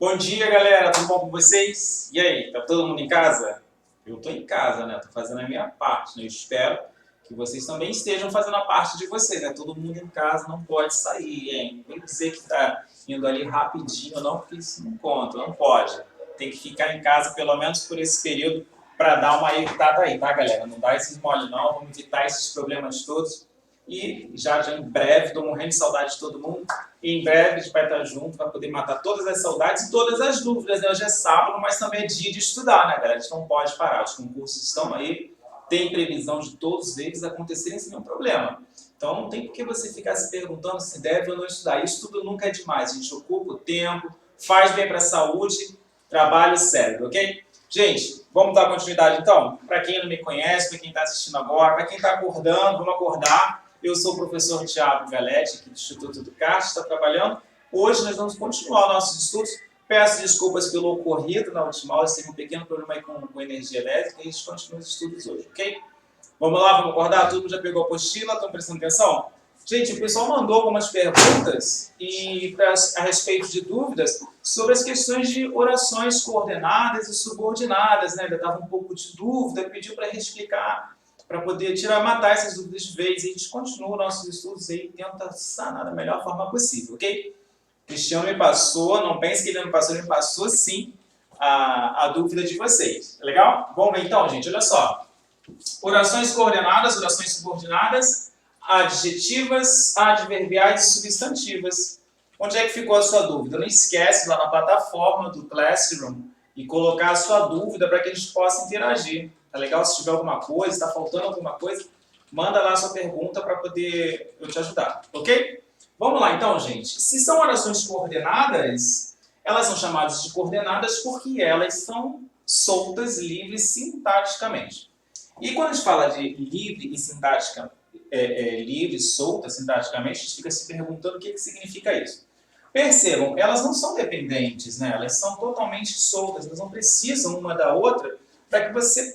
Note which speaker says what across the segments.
Speaker 1: Bom dia, galera. Tudo bom com vocês? E aí, tá todo mundo em casa? Eu tô em casa, né? Tô fazendo a minha parte, né? Eu espero que vocês também estejam fazendo a parte de vocês, né? Todo mundo em casa não pode sair, hein? Vem dizer que tá indo ali rapidinho, não, porque isso não conta, não pode. Tem que ficar em casa pelo menos por esse período para dar uma evitada aí, tá, galera? Não dá esses mole não, vamos evitar esses problemas todos. E já em breve, estou morrendo de saudade de todo mundo. E em breve a gente vai estar junto para poder matar todas as saudades e todas as dúvidas. Né? Hoje é sábado, mas também é dia de estudar, né, galera? A gente não pode parar. Os concursos estão aí, tem previsão de todos eles acontecerem sem nenhum problema. Então não tem por que você ficar se perguntando se deve ou não estudar. Estudo nunca é demais. A gente ocupa o tempo, faz bem para a saúde, trabalha o cérebro, ok? Gente, vamos dar continuidade então? Para quem não me conhece, para quem está assistindo agora, para quem está acordando, vamos acordar. Eu sou o professor Thiago Galete, aqui do Instituto do CAST, está trabalhando. Hoje nós vamos continuar nossos estudos. Peço desculpas pelo ocorrido na última aula, teve um pequeno problema aí com energia elétrica e a gente continua os estudos hoje, ok? Vamos lá, vamos acordar? Todo mundo já pegou a apostila? Estão prestando atenção? Gente, o pessoal mandou algumas perguntas a respeito de dúvidas sobre as questões de orações coordenadas e subordinadas, né? Ainda estava um pouco de dúvida, pediu para explicar, para poder matar essas dúvidas de vez. E a gente continua nossos estudos aí e tenta sanar da melhor forma possível, ok? Cristiano me passou, não pense que ele ele me passou sim a dúvida de vocês. Legal? Vamos ver então, gente, olha só. Orações coordenadas, orações subordinadas, adjetivas, adverbiais e substantivas. Onde é que ficou a sua dúvida? Não esquece lá na plataforma do Classroom e colocar a sua dúvida para que a gente possa interagir. Tá legal? Se tiver alguma coisa, está faltando alguma coisa, manda lá a sua pergunta para poder eu te ajudar, ok? Vamos lá então, gente. Se são orações coordenadas, elas são chamadas de coordenadas porque elas são soltas, livres, sintaticamente. E quando a gente fala de livre e sintática, livre, solta, sintaticamente, a gente fica se perguntando o que significa isso. Percebam, elas não são dependentes, né? Elas são totalmente soltas, elas não precisam uma da outra para que você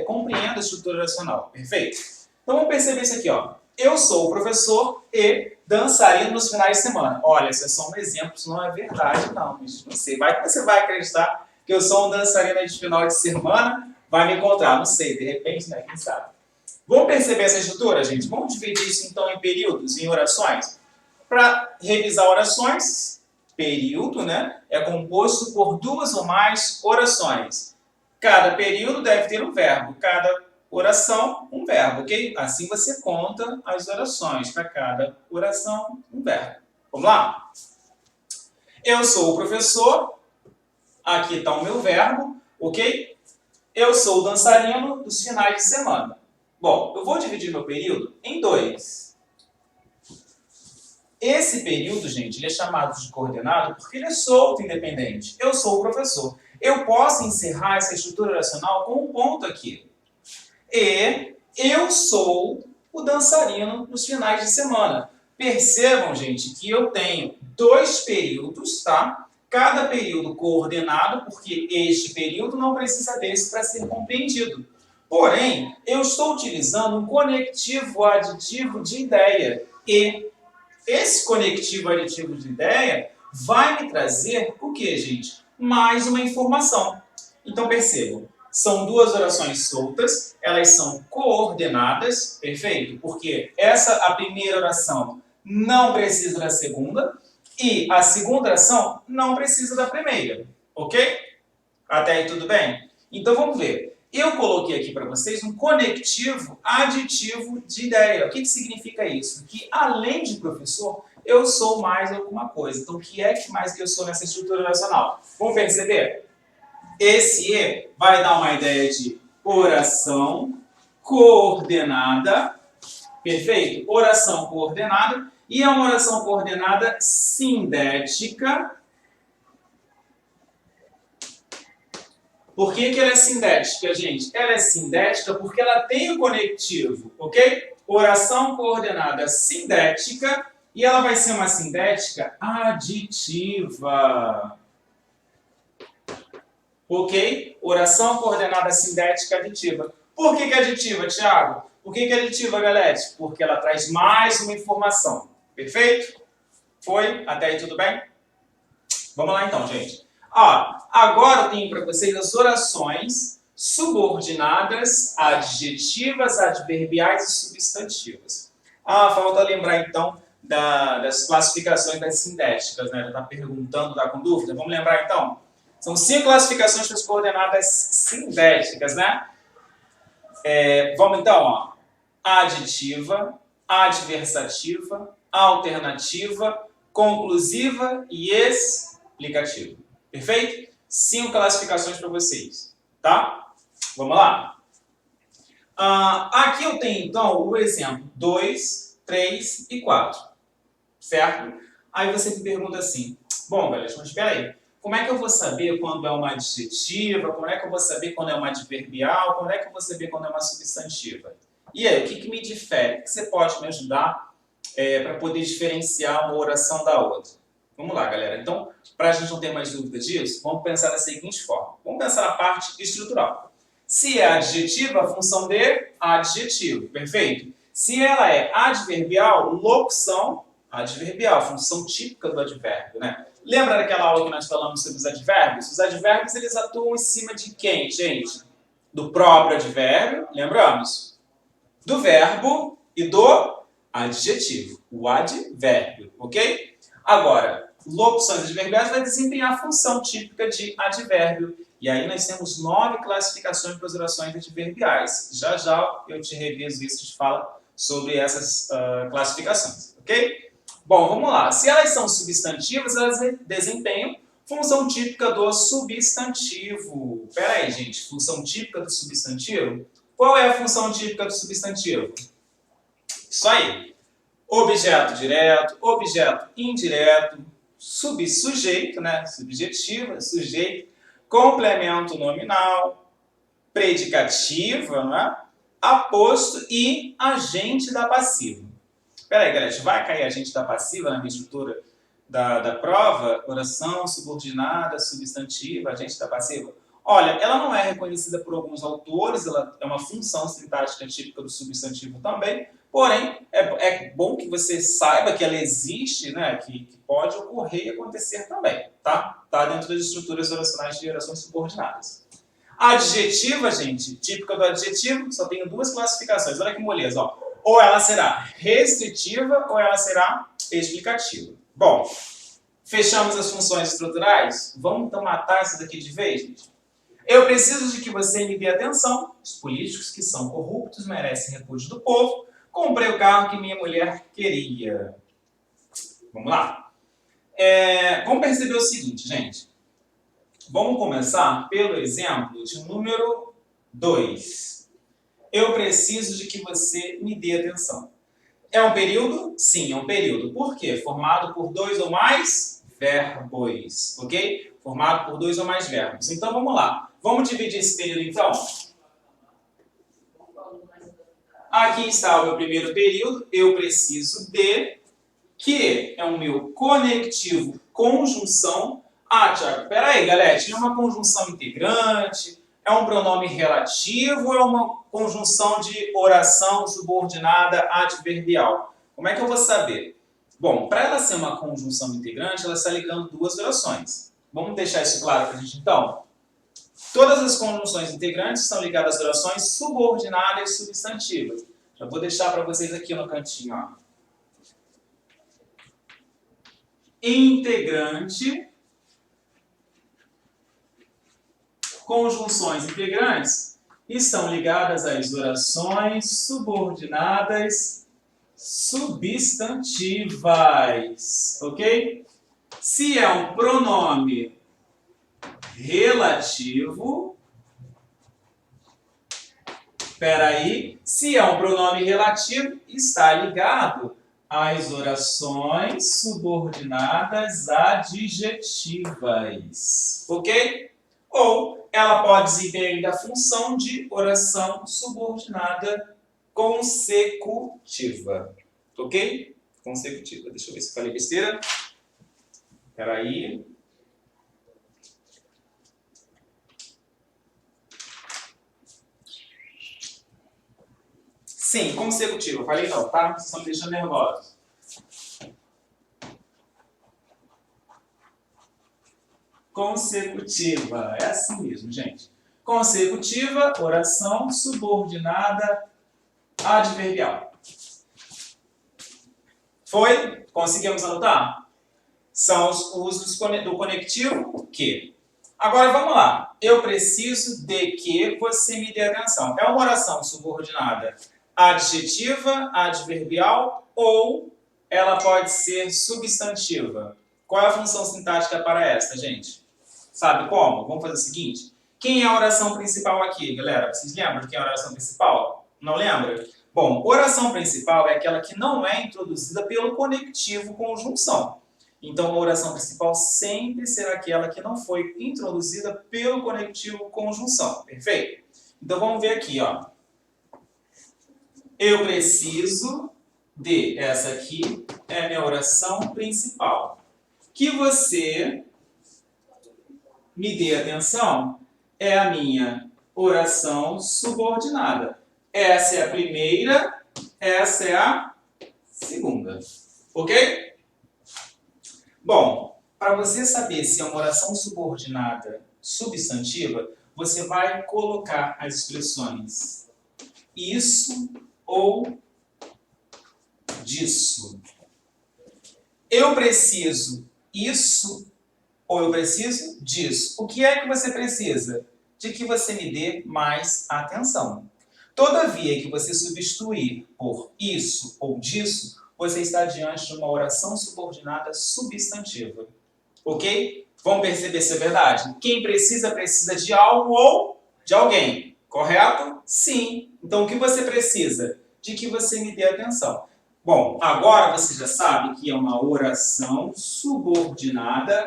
Speaker 1: compreenda a estrutura oracional. Perfeito? Então vamos perceber isso aqui, ó. Eu sou o professor e dançarino nos finais de semana. Olha, isso é só um exemplo, isso não é verdade, não. Não sei, vai que você vai acreditar que eu sou um dançarino de final de semana, vai me encontrar, não sei, de repente, né? Quem sabe? Vamos perceber essa estrutura, gente? Vamos dividir isso então em períodos, em orações? Para revisar orações, período, né? É composto por duas ou mais orações. Cada período deve ter um verbo, cada oração, um verbo, ok? Assim você conta as orações. Para cada oração, um verbo. Vamos lá? Eu sou o professor. Aqui está o meu verbo, ok? Eu sou o dançarino dos finais de semana. Bom, eu vou dividir meu período em dois. Esse período, gente, ele é chamado de coordenado porque ele é solto, independente. Eu sou o professor. Eu posso encerrar essa estrutura oracional com um ponto aqui. E eu sou o dançarino nos finais de semana. Percebam, gente, que eu tenho dois períodos, tá? Cada período coordenado, porque este período não precisa desse para ser compreendido. Porém, eu estou utilizando um conectivo aditivo de ideia. E esse conectivo aditivo de ideia vai me trazer o que, gente? Mais uma informação. Então, percebam. São duas orações soltas, elas são coordenadas, perfeito? Porque a primeira oração não precisa da segunda e a segunda oração não precisa da primeira, ok? Até aí tudo bem? Então vamos ver. Eu coloquei aqui para vocês um conectivo aditivo de ideia. O que significa isso? Que além de professor, eu sou mais alguma coisa. Então o que é que mais que eu sou nessa estrutura oracional? Vamos perceber? Esse E vai dar uma ideia de oração coordenada, perfeito? Oração coordenada, e é uma oração coordenada sindética. Por que ela é sindética, gente? Ela é sindética porque ela tem o conectivo, ok? Oração coordenada sindética, e ela vai ser uma sindética aditiva. Ok? Oração coordenada sindética aditiva. Por que aditiva, Thiago? Por que aditiva, Galete? Porque ela traz mais uma informação. Perfeito? Foi? Até aí tudo bem? Vamos lá então, gente. Ó, agora eu tenho para vocês as orações subordinadas, adjetivas, adverbiais e substantivas. Falta lembrar então das classificações das sindéticas, né? Já está perguntando, está com dúvida? Vamos lembrar então? São 5 classificações para as coordenadas sindéticas, né? Vamos então, ó. Aditiva, adversativa, alternativa, conclusiva e explicativa. Perfeito? 5 classificações para vocês, tá? Vamos lá. Aqui eu tenho, então, o exemplo 2, 3 e 4, certo? Aí você me pergunta assim, bom, galera, mas espera aí, como é que eu vou saber quando é uma adjetiva, como é que eu vou saber quando é uma adverbial, como é que eu vou saber quando é uma substantiva? E aí, o que me difere? O que você pode me ajudar para poder diferenciar uma oração da outra? Vamos lá, galera. Então, para a gente não ter mais dúvida disso, vamos pensar da seguinte forma. Vamos pensar na parte estrutural. Se é adjetiva, a função de adjetivo, perfeito? Se ela é adverbial, locução adverbial, função típica do advérbio, né? Lembra daquela aula que nós falamos sobre os advérbios? Os advérbios, eles atuam em cima de quem, gente? Do próprio advérbio, lembramos? Do verbo e do adjetivo, o advérbio, ok? Agora, locuções adverbiais vai desempenhar a função típica de advérbio. E aí nós temos 9 classificações para as orações adverbiais. Já já eu te reviso isso, te falo sobre essas classificações, ok? Bom, vamos lá. Se elas são substantivas, elas desempenham função típica do substantivo. Espera aí, gente. Função típica do substantivo? Qual é a função típica do substantivo? Isso aí. Objeto direto, objeto indireto, subsujeito, né? Subjetiva, sujeito, complemento nominal, predicativa, né? Aposto e agente da passiva. Espera aí, galera, vai cair agente da passiva na minha estrutura da prova? Oração subordinada, substantiva, agente da passiva. Olha, ela não é reconhecida por alguns autores, ela é uma função sintática típica do substantivo também, porém, é bom que você saiba que ela existe, né, que pode ocorrer e acontecer também, tá? Tá dentro das estruturas oracionais de orações subordinadas. A adjetiva, gente, típica do adjetivo, só tenho 2 classificações. Olha que moleza, ó. Ou ela será restritiva ou ela será explicativa. Bom, fechamos as funções estruturais? Vamos então matar essa daqui de vez, gente? Eu preciso de que você me dê atenção. Os políticos que são corruptos merecem repúdio do povo. Comprei o carro que minha mulher queria. Vamos lá. Vamos perceber o seguinte, gente. Vamos começar pelo exemplo de número 2. Eu preciso de que você me dê atenção. É um período? Sim, é um período. Por quê? Formado por 2 ou mais verbos, ok? Formado por 2 ou mais verbos. Então, vamos lá. Vamos dividir esse período, então? Aqui está o meu primeiro período. Eu preciso de, que é o meu conectivo conjunção. Tiago, peraí, galera. Tinha uma conjunção integrante, é um pronome relativo ou é uma conjunção de oração subordinada adverbial? Como é que eu vou saber? Bom, para ela ser uma conjunção integrante, ela está ligando 2 orações. Vamos deixar isso claro para a gente, então? Todas as conjunções integrantes estão ligadas às orações subordinadas e substantivas. Já vou deixar para vocês aqui no cantinho, ó. Integrante. Conjunções integrantes estão ligadas às orações subordinadas substantivas, ok? Se é um pronome relativo, se é um pronome relativo, está ligado às orações subordinadas adjetivas, ok? Ou ela pode desempenhar a função de oração subordinada consecutiva. Ok? Consecutiva. Deixa eu ver se falei besteira. Espera aí. Sim, consecutiva. Falei não, tá? Vocês estão me deixando nervosos. consecutiva. É assim mesmo, gente. Consecutiva, oração subordinada adverbial. Foi? Conseguimos anotar? São os usos do conectivo que. Agora vamos lá. Eu preciso de que você me dê atenção. É uma oração subordinada adjetiva, adverbial ou ela pode ser substantiva? Qual é a função sintática para esta, gente? Sabe como? Vamos fazer o seguinte. Quem é a oração principal aqui, galera? Vocês lembram de quem é a oração principal? Não lembra? Bom, oração principal é aquela que não é introduzida pelo conectivo conjunção. Então, a oração principal sempre será aquela que não foi introduzida pelo conectivo conjunção. Perfeito? Então, vamos ver aqui, ó. Eu preciso de... Essa aqui é a minha oração principal. Que você me dê atenção é a minha oração subordinada. Essa é a primeira, essa é a segunda. Ok? Bom, para você saber se é uma oração subordinada substantiva, você vai colocar as expressões isso ou disso. Eu preciso isso ou eu preciso disso. O que é que você precisa? De que você me dê mais atenção. Todavia que você substituir por isso ou disso, você está diante de uma oração subordinada substantiva. Ok? Vamos perceber se é verdade? Quem precisa, precisa de algo ou de alguém. Correto? Sim. Então, o que você precisa? De que você me dê atenção. Bom, agora você já sabe que é uma oração subordinada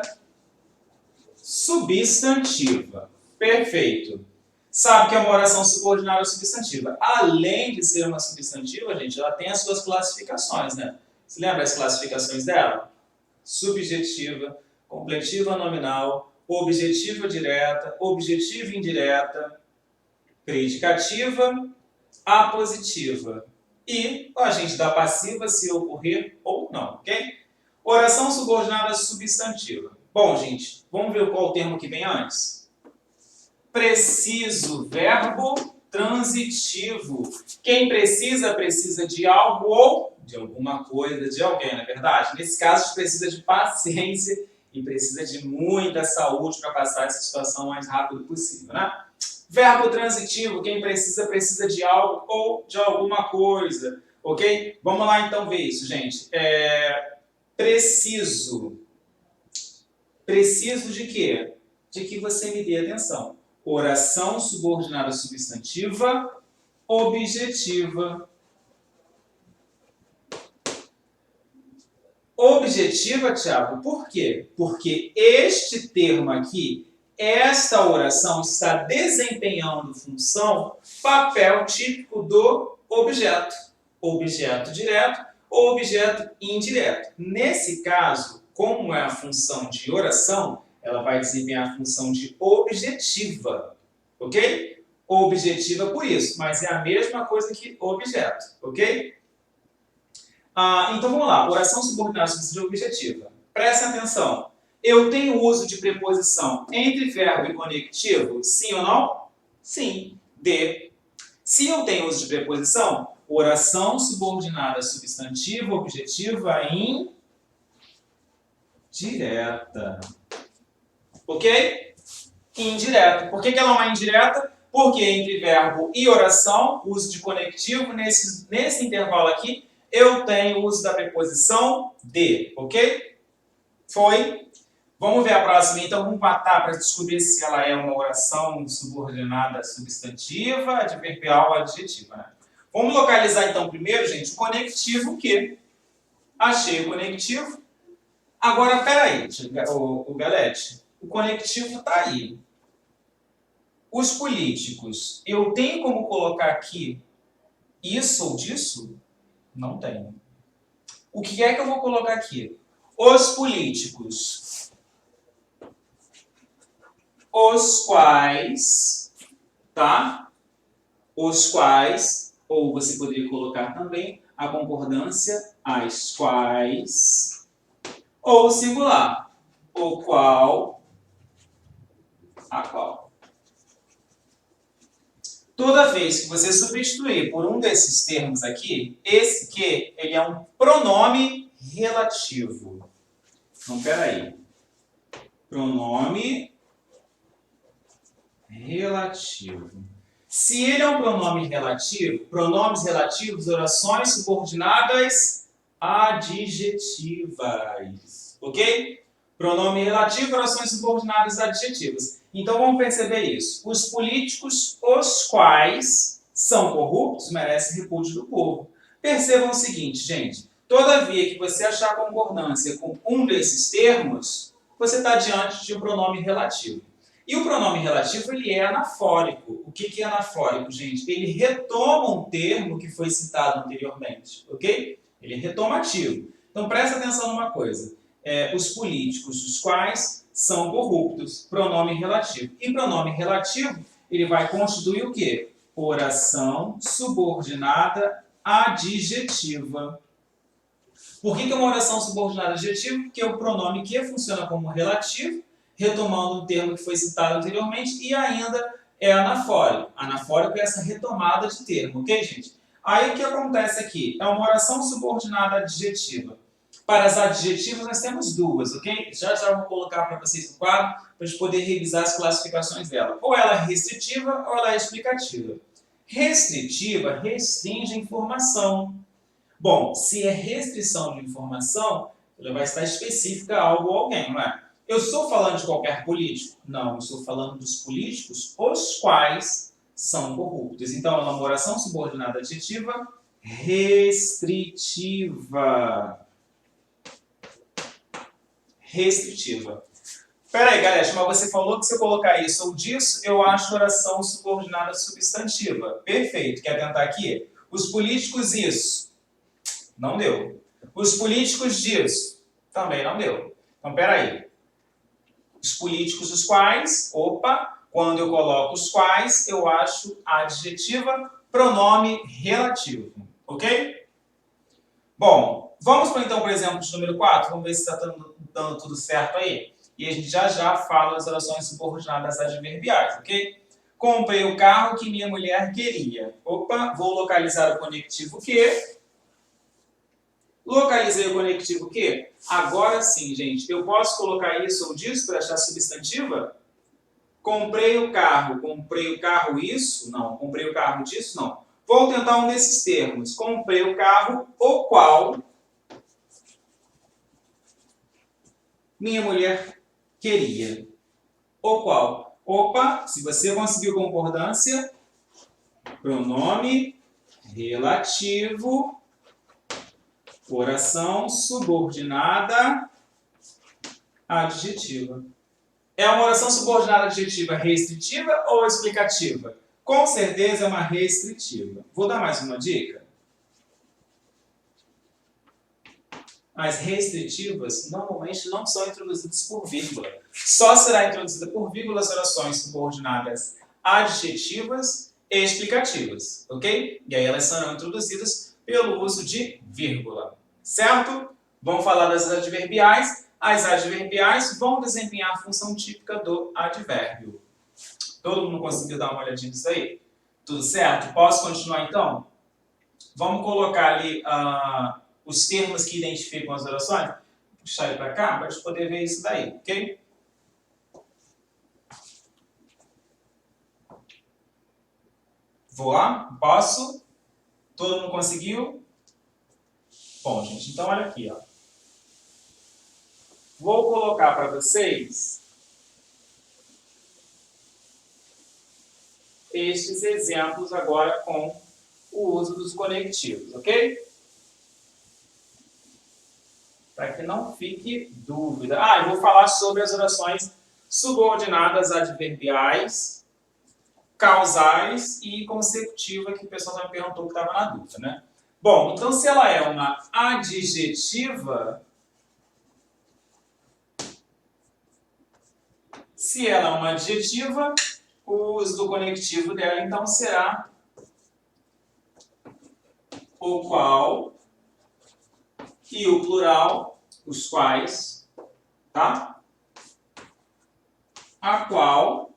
Speaker 1: substantiva. Perfeito. Sabe que é uma oração subordinada substantiva. Além de ser uma substantiva, gente, ela tem as suas classificações, né? Você lembra as classificações dela? Subjetiva, completiva nominal, objetiva direta, objetiva indireta, predicativa, apositiva. E o agente da passiva se ocorrer ou não, ok? Oração subordinada substantiva. Bom, gente, vamos ver qual o termo que vem antes. Preciso, verbo transitivo. Quem precisa, precisa de algo ou de alguma coisa, de alguém, não é verdade? Nesse caso, a gente precisa de paciência e precisa de muita saúde para passar essa situação o mais rápido possível, né? Verbo transitivo, quem precisa, precisa de algo ou de alguma coisa, ok? Vamos lá então ver isso, gente. Preciso. Preciso de quê? De que você me dê atenção. Oração subordinada substantiva, objetiva. Objetiva, Tiago, por quê? Porque este termo aqui, esta oração está desempenhando função, papel típico do objeto. Objeto direto ou objeto indireto. Nesse caso, como é a função de oração, ela vai desempenhar a função de objetiva, ok? Objetiva por isso, mas é a mesma coisa que objeto, ok? Então vamos lá, oração subordinada substantiva objetiva. Prestem atenção. Eu tenho uso de preposição entre verbo e conectivo? Sim ou não? Sim. D. Se eu tenho uso de preposição, oração subordinada substantiva objetiva indireta. Ok? Indireta. Por que ela não é indireta? Porque entre verbo e oração, uso de conectivo, nesse intervalo aqui, eu tenho o uso da preposição de. Ok? Foi? Vamos ver a próxima. Então, vamos matar para descobrir se ela é uma oração subordinada substantiva, adverbial ou adjetiva. Né? Vamos localizar, então, primeiro, gente, o conectivo que. Achei o conectivo. Agora, peraí, o Galete. O conectivo está aí. Os políticos, eu tenho como colocar aqui isso ou disso? Não tenho. O que é que eu vou colocar aqui? Os políticos, os quais, tá? Os quais, ou você poderia colocar também a concordância, as quais, ou singular, o qual, a qual. Toda vez que você substituir por um desses termos aqui, esse que ele é um pronome relativo. Então, peraí. Pronome relativo. Se ele é um pronome relativo, pronomes relativos, orações subordinadas adjetivas. Ok? Pronome relativo, orações subordinadas adjetivas. Então vamos perceber isso. Os políticos, os quais são corruptos, merecem repúdio do povo. Percebam o seguinte, gente. Todavia que você achar concordância com um desses termos, você está diante de um pronome relativo. E o pronome relativo, ele é anafórico. O que é anafórico, gente? Ele retoma um termo que foi citado anteriormente, ok? Ele é retomativo. Então, presta atenção numa coisa. Os políticos, os quais são corruptos, pronome relativo. E pronome relativo, ele vai constituir o quê? Oração subordinada adjetiva. Por que é uma oração subordinada adjetiva? Porque o pronome que funciona como relativo, retomando um termo que foi citado anteriormente, e ainda é anafórico. Anafórico é essa retomada de termo, ok, gente? Aí o que acontece aqui? É uma oração subordinada adjetiva. Para as adjetivas nós temos duas, ok? Já vou colocar para vocês no quadro, para a gente poder revisar as classificações dela. Ou ela é restritiva, ou ela é explicativa. Restritiva restringe a informação. Bom, se é restrição de informação, ela vai estar específica a algo ou alguém, não é? Eu estou falando de qualquer político? Não, eu estou falando dos políticos, os quais são corruptos. Então, é uma oração subordinada adjetiva restritiva. Restritiva. Peraí, galera, mas você falou que se eu colocar isso ou disso, eu acho oração subordinada substantiva. Perfeito. Quer tentar aqui? Os políticos isso. Não deu. Os políticos disso. Também não deu. Então, peraí. Os políticos os quais, opa, quando eu coloco os quais, eu acho adjetiva, pronome relativo. Ok? Bom, vamos então para o exemplo de número 4. Vamos ver se está dando tudo certo aí. E a gente já fala das orações subordinadas adverbiais, ok? Comprei o carro que minha mulher queria. Opa, vou localizar o conectivo que... Localizei o conectivo que? Agora sim, gente. Eu posso colocar isso ou disso para achar substantiva? Comprei o carro isso? Não. Comprei o carro disso? Não. Vou tentar um desses termos. Comprei o carro, o qual minha mulher queria. O qual? Opa, se você conseguiu concordância, pronome relativo, oração subordinada adjetiva. É uma oração subordinada adjetiva restritiva ou explicativa? Com certeza é uma restritiva. Vou dar mais uma dica. As restritivas normalmente não são introduzidas por vírgula. Só será introduzida por vírgula as orações subordinadas adjetivas e explicativas, ok? E aí elas serão introduzidas pelo uso de vírgula, certo? Vamos falar das adverbiais. As adverbiais vão desempenhar a função típica do advérbio. Todo mundo conseguiu dar uma olhadinha nisso aí? Tudo certo? Posso continuar então? Vamos colocar ali os termos que identificam as orações. Vou puxar ele para cá para a gente poder ver isso daí, ok? Vou lá? Posso? Todo mundo conseguiu? Bom, gente, então olha aqui, ó. Vou colocar para vocês estes exemplos agora com o uso dos conectivos, ok? Para que não fique dúvida. Eu vou falar sobre as orações subordinadas adverbiais, causais e consecutiva, que o pessoal já me perguntou que estava na dúvida, né? Bom, então se ela é uma adjetiva, o uso do conectivo dela, então, será o qual e o plural, os quais, tá? A qual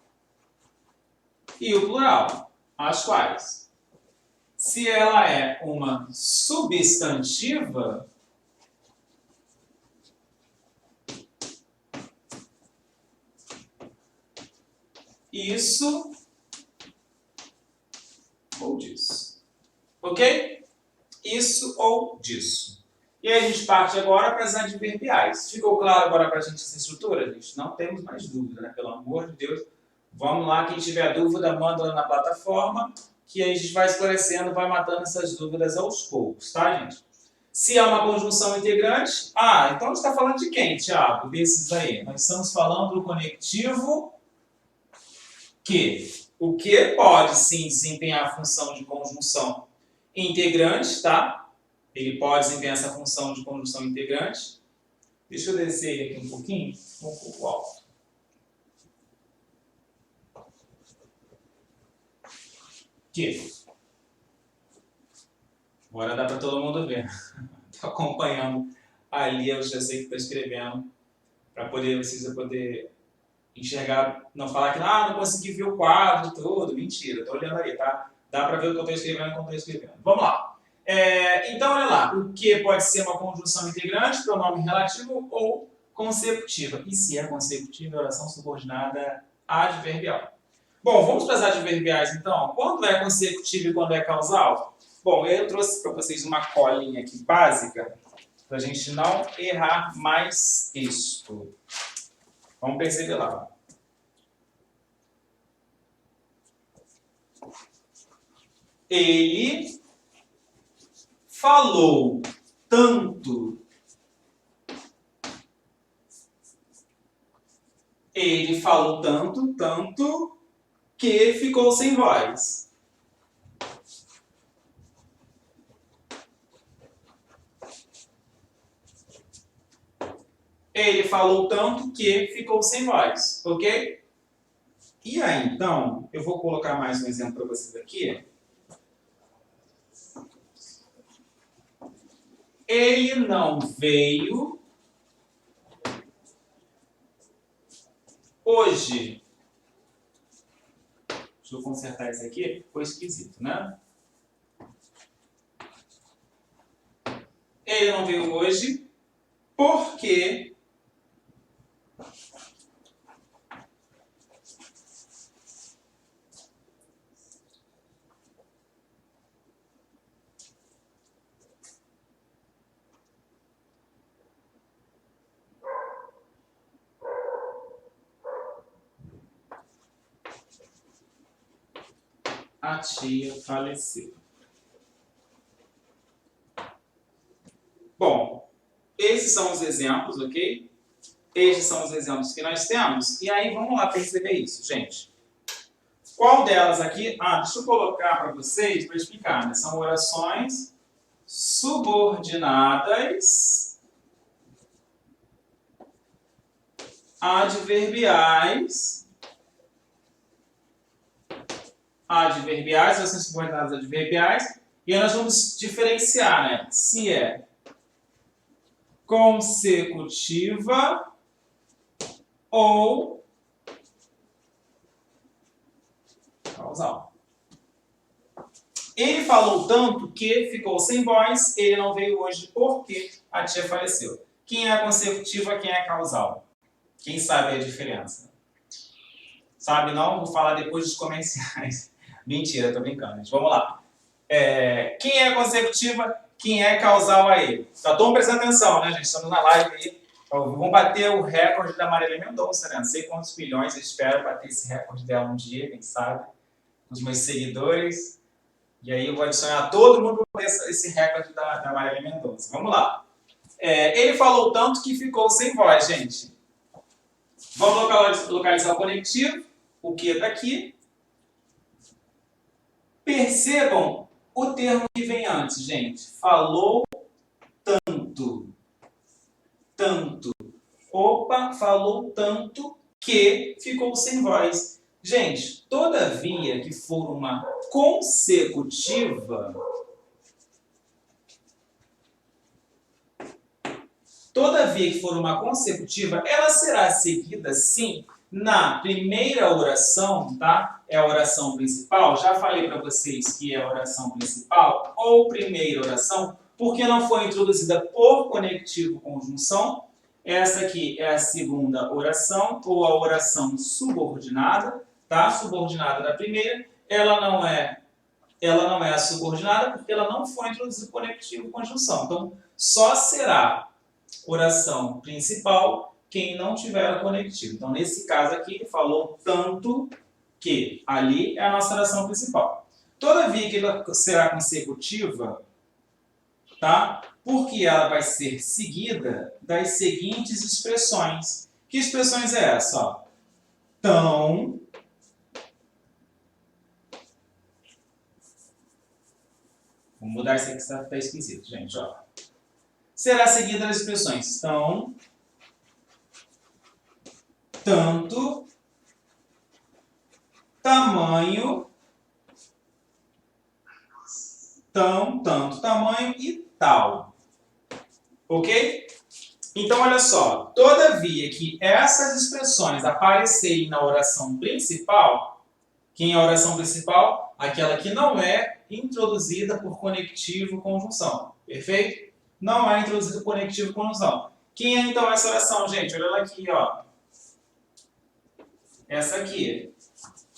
Speaker 1: e o plural, as quais. Se ela é uma substantiva, isso ou disso. Ok? Isso ou disso. E aí a gente parte agora para as adverbiais. Ficou claro agora para a gente essa estrutura, gente? Não temos mais dúvida, né? Pelo amor de Deus. Vamos lá, quem tiver dúvida, manda lá na plataforma, que aí a gente vai esclarecendo, vai matando essas dúvidas aos poucos, tá, gente? Se é uma conjunção integrante, então a gente está falando de quem, Thiago? Desses aí. Nós estamos falando do conectivo que. O que pode, sim, desempenhar a função de conjunção integrante, tá? Ele pode desempenhar essa função de conjunção integrante. Deixa eu descer ele aqui um pouquinho alto. Que. Agora dá para todo mundo ver. Estou acompanhando ali, eu já sei que estou escrevendo, para vocês poder enxergar, não falar que não consegui ver o quadro todo, mentira, estou olhando aí, tá? Dá para ver o que eu estou escrevendo enquanto estou escrevendo. Vamos lá. Então, olha lá, o que pode ser uma conjunção integrante, pronome relativo ou consecutiva. E se é consecutiva, oração subordinada adverbial. Bom, vamos para as adverbiais então. Quando é consecutiva e quando é causal? Bom, eu trouxe para vocês uma colinha aqui básica, para a gente não errar mais isto. Vamos perceber lá. Ele falou tanto. Ele falou tanto, que ficou sem voz. Ele falou tanto que ficou sem voz, ok? E aí, então, eu vou colocar mais um exemplo para vocês aqui. Ele não veio hoje. Deixa eu consertar isso aqui, ficou esquisito, né? Ele não veio hoje porque a tia faleceu. Bom, esses são os exemplos, ok? Esses são os exemplos que nós temos. E aí, vamos lá perceber isso, gente. Qual delas aqui? Deixa eu colocar para vocês, para explicar, né? São orações subordinadas adverbiais, orações subordinadas adverbiais, e nós vamos diferenciar, né? Se é consecutiva ou causal. Ele falou tanto que ficou sem voz, ele não veio hoje porque a tia faleceu. Quem é consecutiva, quem é causal? Quem sabe a diferença? Sabe não? Vou falar depois dos comerciais. Mentira, tô brincando, gente. Vamos lá. Quem é consecutiva, quem é causal aí? Tá todo mundo prestando atenção, né, gente? Estamos na live aí. Vamos bater o recorde da Marília Mendonça, né? Não sei quantos milhões, eu espero bater esse recorde dela um dia, quem sabe? Os meus seguidores. E aí eu vou adicionar todo mundo para esse recorde da Marília Mendonça. Vamos lá. Ele falou tanto que ficou sem voz, gente. Vamos localizar o conectivo, o que está aqui. Percebam o termo que vem antes, gente. Falou tanto. Tanto. Opa, falou tanto que ficou sem voz. Gente, todavia que for uma consecutiva, ela será seguida, sim, Na primeira oração, tá? É a oração principal. Já falei para vocês que é a oração principal ou primeira oração, porque não foi introduzida por conectivo conjunção. Essa aqui é a segunda oração, ou a oração subordinada, tá? Subordinada da primeira. Ela não é a subordinada porque ela não foi introduzida por conectivo conjunção. Então, só será oração principal quem não tiver o conectivo. Então, nesse caso aqui, ele falou tanto que ali é a nossa oração principal. Todavia que ela será consecutiva, tá? Porque ela vai ser seguida das seguintes expressões. Que expressões é essa? Ó? Tão. Vou mudar isso aqui que está esquisito, gente. Ó. Será seguida das expressões tão, tanto, tamanho, tão, tanto, tamanho e tal. Ok? Então, olha só. Todavia que essas expressões aparecerem na oração principal, quem é a oração principal? Aquela que não é introduzida por conectivo conjunção. Perfeito? Não é introduzida por conectivo conjunção. Quem é então essa oração, gente? Olha ela aqui, ó. Essa aqui.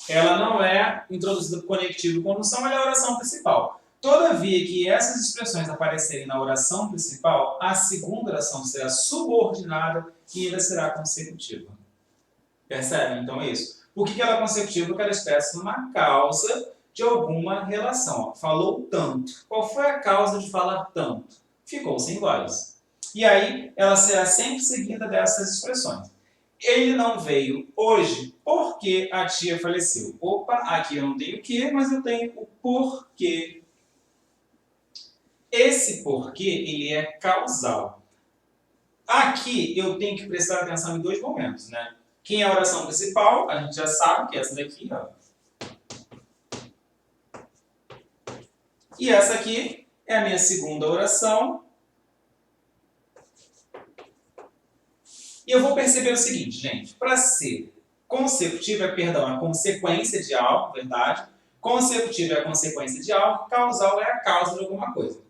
Speaker 1: Ela não é introduzida por conectivo conjunção, ela é a oração principal. Todavia que essas expressões aparecerem na oração principal, a segunda oração será subordinada e ainda será consecutiva. Percebem? Então é isso. Por que ela é consecutiva? Porque ela expressa uma causa de alguma relação. Ó, falou tanto. Qual foi a causa de falar tanto? Ficou sem voz. E aí, ela será sempre seguida dessas expressões. Ele não veio hoje porque a tia faleceu. Opa, aqui eu não tenho o que, mas eu tenho o porquê. Esse porquê, ele é causal. Aqui eu tenho que prestar atenção em dois momentos, né? Quem é a oração principal? A gente já sabe que é essa daqui, ó. E essa aqui é a minha segunda oração. E eu vou perceber o seguinte, gente. Para ser consecutivo é consequência de algo, verdade? Consecutivo é a consequência de algo, causal é a causa de alguma coisa.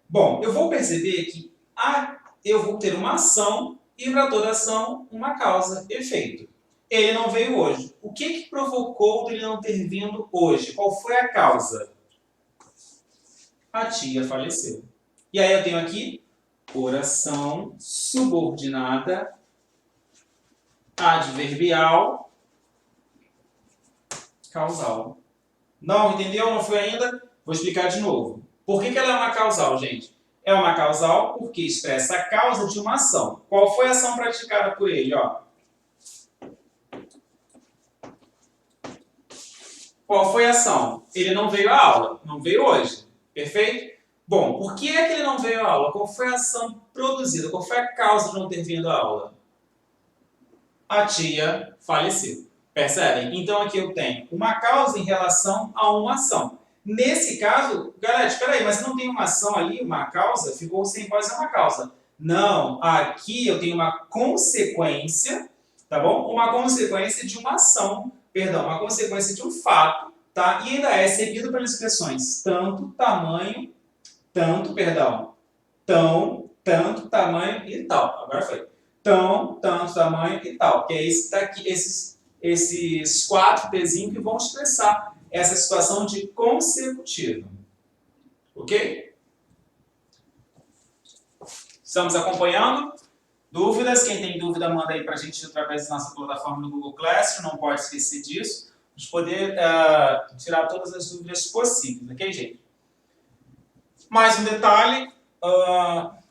Speaker 1: Bom, eu vou perceber que eu vou ter uma ação e para toda ação uma causa, efeito. Ele não veio hoje. O que provocou ele não ter vindo hoje? Qual foi a causa? A tia faleceu. E aí eu tenho aqui oração subordinada adverbial causal. Não entendeu? Não foi ainda? Vou explicar de novo. Por que ela é uma causal, gente? É uma causal porque expressa a causa de uma ação. Qual foi a ação praticada por ele? Ó. Qual foi a ação? Ele não veio à aula. Não veio hoje. Perfeito? Bom, por que é que ele não veio à aula? Qual foi a ação produzida? Qual foi a causa de não ter vindo à aula? A tia faleceu. Percebem? Então aqui eu tenho uma causa em relação a uma ação. Nesse caso, galera, espera aí, mas não tem uma ação ali, uma causa? Ficou sem voz, é uma causa. Não, aqui eu tenho uma consequência, tá bom? Uma consequência de uma ação, perdão, uma consequência de um fato, tá? E ainda é seguido pelas expressões tanto, tamanho, tanto, perdão, tão, tanto, tamanho e tal. Agora foi. Tão, tanto, tamanho e tal. Que é esse daqui, esses 4 Tzinhos que vão expressar essa situação de consecutiva. Ok? Estamos acompanhando? Dúvidas? Quem tem dúvida, manda aí para a gente através da nossa plataforma do Google Classroom. Não pode esquecer disso. Para poder tirar todas as dúvidas possíveis. Ok, gente? Mais um detalhe.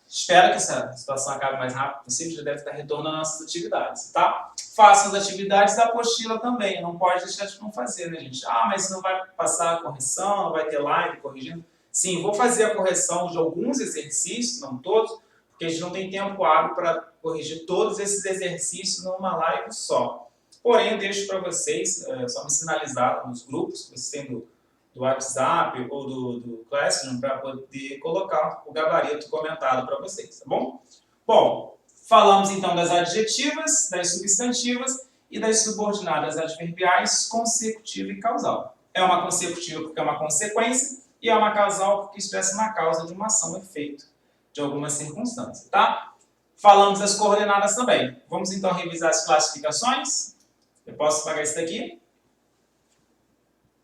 Speaker 1: Espero que essa situação acabe mais rápido possível. Já deve estar retornando às nossas atividades, tá? Façam as atividades da apostila também. Não pode deixar de não fazer, né, gente? Mas não vai passar a correção, não vai ter live corrigindo. Sim, vou fazer a correção de alguns exercícios, não todos, porque a gente não tem tempo hábil para corrigir todos esses exercícios numa live só. Porém, eu deixo para vocês, só me sinalizar nos grupos que vocês têm do WhatsApp ou do Classroom para poder colocar o gabarito comentado para vocês, tá bom? Bom, falamos então das adjetivas, das substantivas e das subordinadas adverbiais consecutiva e causal. É uma consecutiva porque é uma consequência e é uma causal porque expressa uma causa de uma ação ou efeito de alguma circunstância, tá? Falamos das coordenadas também. Vamos então revisar as classificações. Eu posso apagar isso daqui?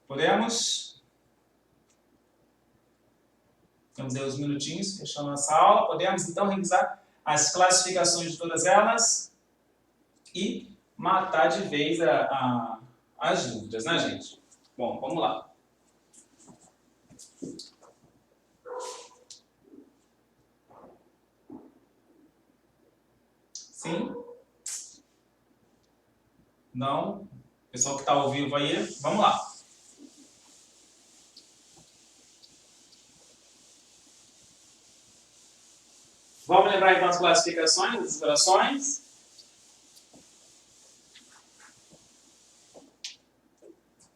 Speaker 1: Podemos? Temos aí uns minutinhos fechando essa aula. Podemos então revisar as classificações de todas elas e matar de vez as dúvidas, né, gente? Bom, vamos lá. Sim? Não? Pessoal que está ao vivo aí, vamos lá. Vamos lembrar então as classificações, as orações.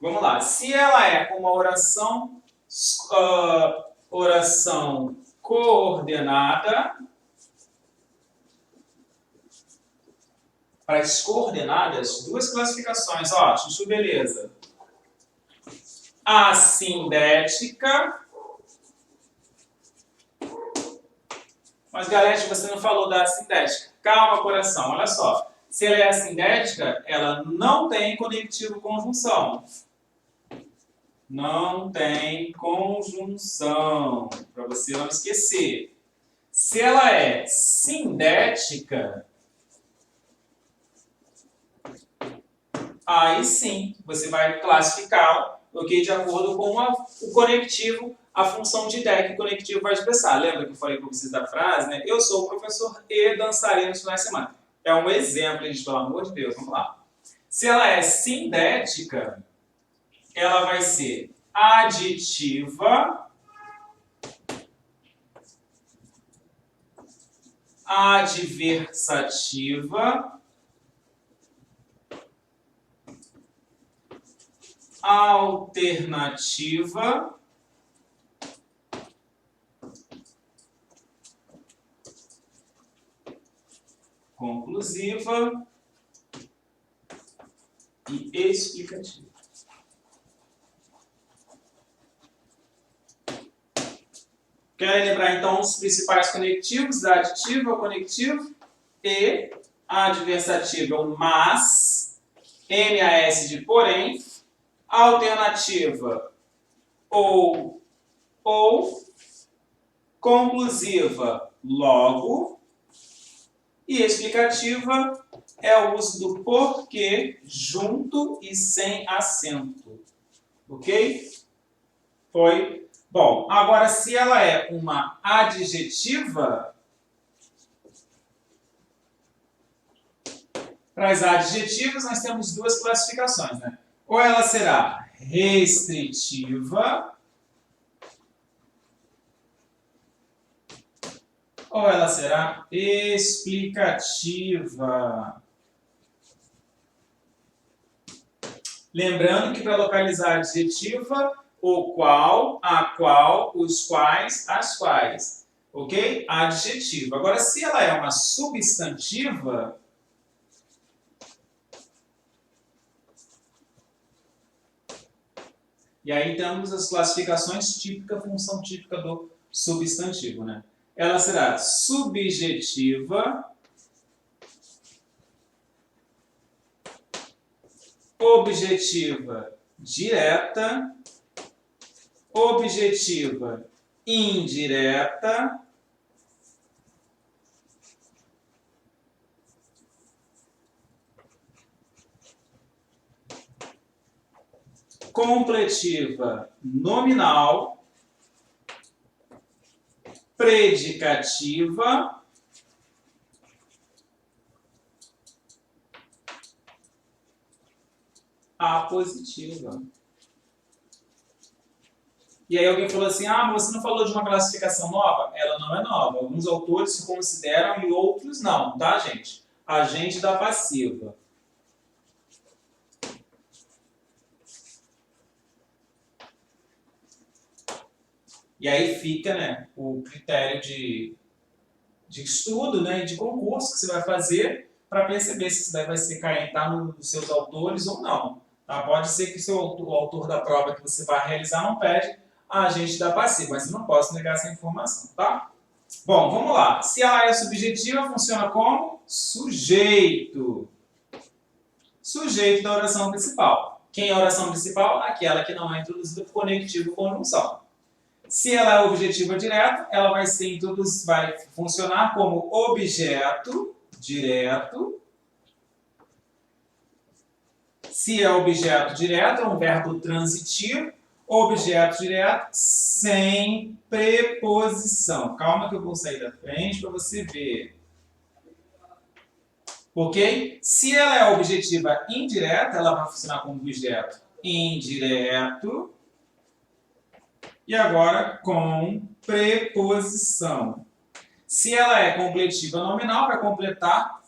Speaker 1: Vamos lá. Se ela é uma oração coordenada, para as coordenadas, duas classificações. Ó, chuchu, beleza. Assindética. Mas, Galete, você não falou da assindética. Calma, coração, olha só. Se ela é assindética, ela não tem conectivo conjunção. Não tem conjunção, para você não esquecer. Se ela é sindética, aí sim, você vai classificar, ok, de acordo com o conectivo, a função de ideia que o conectivo vai expressar. Lembra que eu falei para vocês da frase, né? Eu sou o professor e dançarei nos finais de semana. É um exemplo, gente, pelo amor de Deus, vamos lá. Se ela é sindética, ela vai ser aditiva, adversativa, alternativa, conclusiva e explicativa. Querem lembrar então os principais conectivos? A aditiva é o conectivo e a adversativa é o mas, MAS de porém, a alternativa ou, conclusiva logo e explicativa é o uso do porquê junto e sem acento. Ok? Foi? Bom, agora se ela é uma adjetiva, para as adjetivas nós temos duas classificações, né? Ou ela será restritiva, ou ela será explicativa. Lembrando que para localizar adjetiva, o qual, a qual, os quais, as quais. Ok? Adjetiva. Agora, se ela é uma substantiva, e aí temos as classificações típica, função típica do substantivo, né? Ela será subjetiva, objetiva direta, objetiva indireta, completiva nominal, predicativa, apositiva. E aí alguém falou assim, ah, mas você não falou de uma classificação nova? Ela não é nova. Alguns autores se consideram e outros não, tá, gente? Agente da passiva. E aí fica, né, o critério de estudo, né, de concurso que você vai fazer para perceber se isso daí vai ser tá nos seus autores ou não. Tá? Pode ser que o autor da prova que você vai realizar não pede a agente da passiva, mas eu não posso negar essa informação, tá? Bom, vamos lá. Se ela é subjetiva, funciona como sujeito. Sujeito da oração principal. Quem é a oração principal? Aquela que não é introduzida por conectivo ou conjunção. Se ela é objetiva direta, ela vai funcionar como objeto direto. Se é objeto direto, é um verbo transitivo. Objeto direto sem preposição. Calma que eu vou sair da frente para você ver. Ok? Se ela é objetiva indireta, ela vai funcionar como objeto indireto. E agora com preposição. Se ela é completiva nominal, vai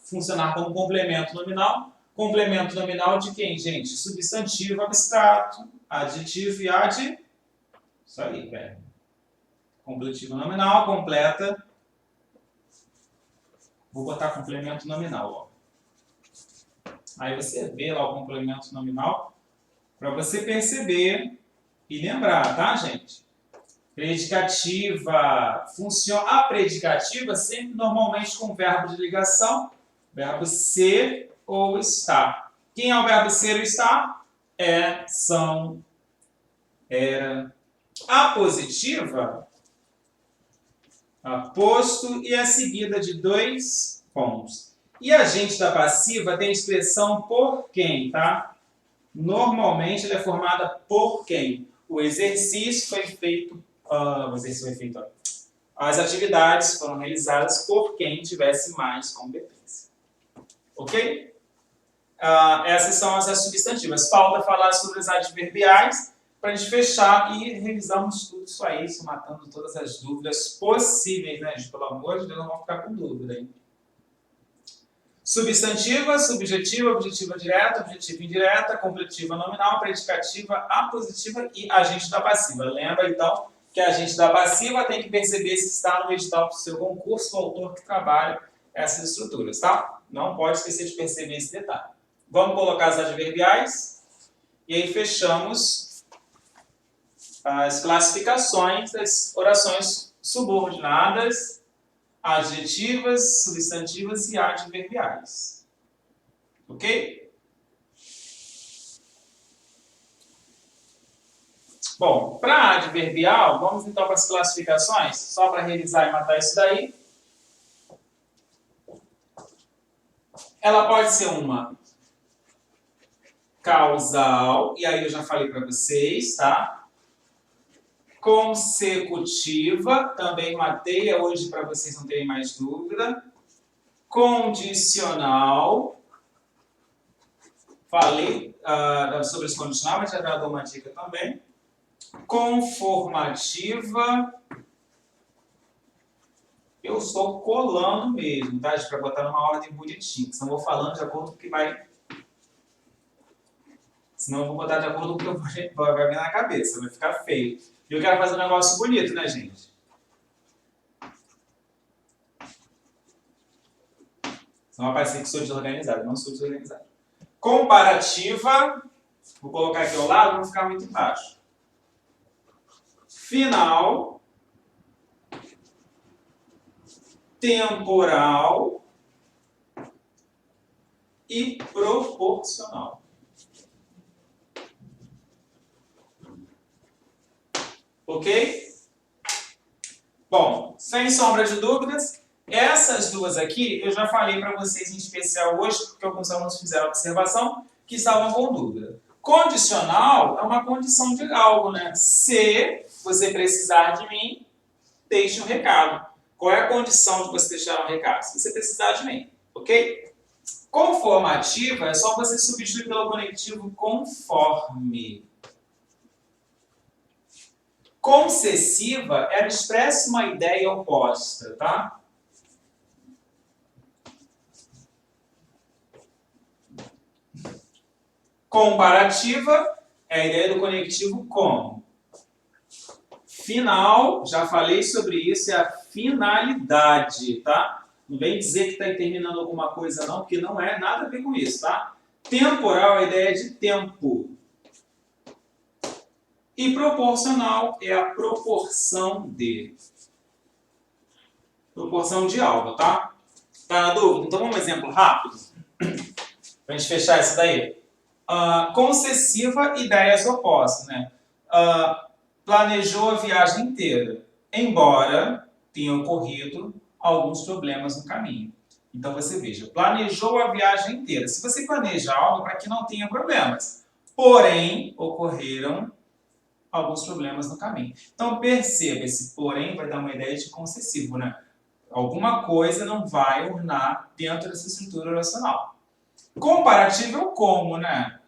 Speaker 1: funcionar como complemento nominal. Complemento nominal de quem, gente? Substantivo abstrato, adjetivo e ad. Isso aí, velho. Completivo nominal, completa. Vou botar complemento nominal, ó. Aí você vê lá o complemento nominal para você perceber e lembrar, tá, gente? Predicativa. Funciona a predicativa sempre normalmente com verbo de ligação, verbo ser ou estar. Quem é o verbo ser ou estar? É, são, era. A positiva, aposto e é seguida de 2 pontos. E a agente da passiva tem expressão por quem, tá? Normalmente ela é formada por quem? O exercício foi feito, as atividades foram realizadas por quem tivesse mais competência. Ok? Essas são as substantivas. Falta falar sobre as adverbiais para a gente fechar e revisarmos tudo isso aí, matando todas as dúvidas possíveis, né, gente? Pelo amor de Deus, não vamos ficar com dúvida, hein? Substantiva, subjetiva, objetiva direta, objetiva indireta, completiva nominal, predicativa, apositiva e agente da passiva. Lembra, então, que a agente da passiva tem que perceber se está no edital do seu concurso o autor que trabalha essas estruturas, tá? Não pode esquecer de perceber esse detalhe. Vamos colocar as adverbiais e aí fechamos as classificações das orações subordinadas, adjetivas, substantivas e adverbiais. Ok? Bom, para adverbial, vamos então para as classificações, só para revisar e matar isso daí. Ela pode ser uma causal, e aí eu já falei para vocês, tá? Consecutiva, também matei hoje para vocês não terem mais dúvida. Condicional, falei sobre esse condicional, mas já dou uma dica também. Conformativa, eu estou colando mesmo, tá? Para botar numa ordem bonitinha, senão eu vou falando de acordo com o que vai... Senão eu vou botar de acordo com o que vai vir na cabeça, vai ficar feio. E eu quero fazer um negócio bonito, né, gente? Senão vai parecer que sou desorganizado. Não sou desorganizado. Comparativa. Vou colocar aqui ao lado, não ficar muito embaixo. Final. Temporal. E proporcional. Ok? Bom, sem sombra de dúvidas, essas duas aqui eu já falei para vocês em especial hoje, porque alguns alunos fizeram observação que estavam com dúvida. Condicional é uma condição de algo, né? Se você precisar de mim, deixe um recado. Qual é a condição de você deixar um recado? Se você precisar de mim, ok? Conformativa é só você substituir pelo conectivo conforme. Concessiva, ela expressa uma ideia oposta, tá? Comparativa é a ideia do conectivo com. Final, já falei sobre isso, é a finalidade, tá? Não vem dizer que está terminando alguma coisa não, porque não é nada a ver com isso, tá? Temporal é a ideia de tempo. E proporcional é a proporção de. Proporção de algo, tá? Tá na dúvida? Então vamos um exemplo rápido. Pra gente fechar isso daí. Concessiva, ideias opostas, né? Planejou a viagem inteira, embora tenham ocorrido alguns problemas no caminho. Então você veja, planejou a viagem inteira. Se você planeja algo para que não tenha problemas, porém ocorreram alguns problemas no caminho. Então perceba, esse porém vai dar uma ideia de concessivo, né? Alguma coisa não vai ornar dentro dessa estrutura oracional. Comparativo é o como, né?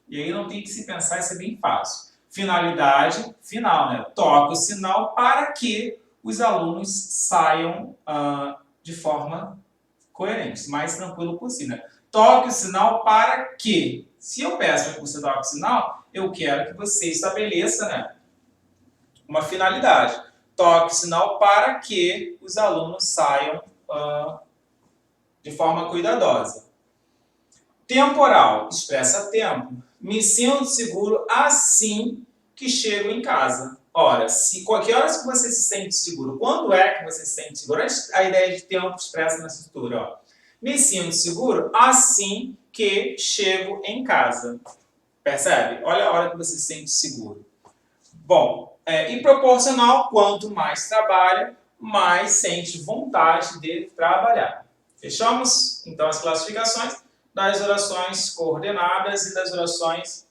Speaker 1: E aí não tem que se pensar, isso é bem fácil. Finalidade, final, né? Toca o sinal para que os alunos saiam de forma coerente, mais tranquilo possível. Né? Toque o sinal para que, se eu peço para que você toque o sinal, eu quero que você estabeleça, né, uma finalidade. Toque o sinal para que os alunos saiam de forma cuidadosa. Temporal, expressa tempo. Me sinto seguro assim que chego em casa. Ora, que horas que você se sente seguro? Quando é que você se sente seguro? A ideia de tempo expressa na estrutura. Ó. Me sinto seguro assim que chego em casa. Percebe? Olha a hora que você se sente seguro. Bom, e proporcional, quanto mais trabalha, mais sente vontade de trabalhar. Fechamos? Então, as classificações das orações coordenadas e das orações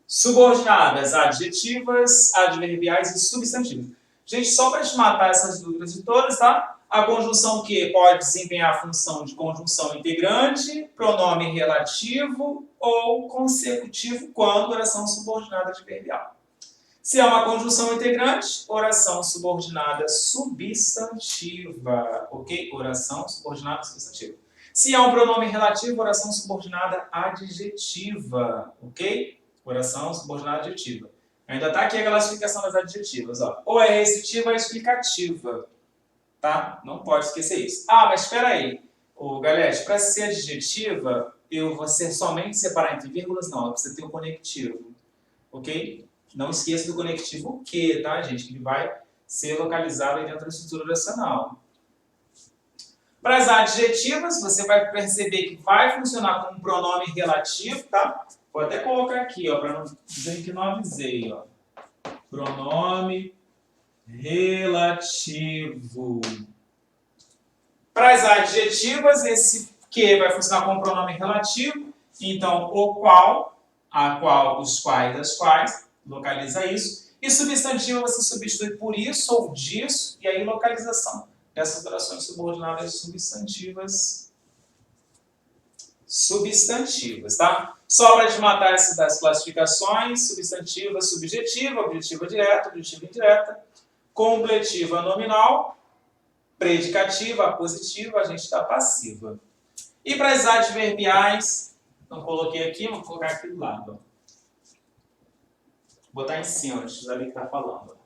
Speaker 1: subordinadas, adjetivas, adverbiais e substantivas. Gente, só para te matar essas dúvidas de todas, tá? A conjunção que pode desempenhar a função de conjunção integrante, pronome relativo ou consecutivo quando oração subordinada adverbial. Se é uma conjunção integrante, oração subordinada substantiva, ok? Oração subordinada substantiva. Se é um pronome relativo, oração subordinada adjetiva, ok? Oração subordinada adjetiva. Ainda está aqui a classificação das adjetivas, ó. Ou é restritiva ou é explicativa, tá? Não pode esquecer isso. Mas espera aí, Galete, para ser adjetiva, eu vou somente separar entre vírgulas? Não, eu preciso ter o conectivo, ok? Não esqueça do conectivo que, tá, gente? Que ele vai ser localizado aí dentro da estrutura oracional. Para as adjetivas, você vai perceber que vai funcionar como um pronome relativo, tá? Vou até colocar aqui, ó, para não dizer que não avisei, ó. Pronome relativo. Para as adjetivas, esse que vai funcionar como pronome relativo. Então, o qual, a qual, os quais, as quais, localiza isso. E substantivo você substitui por isso ou disso, e aí localização dessas orações subordinadas substantivas, tá? Só para desmatar das classificações, substantiva, subjetiva, objetiva direta, objetiva indireta, completiva nominal, predicativa, positiva, a gente está passiva. E para as adverbiais, não coloquei aqui, vou colocar aqui do lado. Ó. Vou botar em cima, deixa eu saber o que está falando.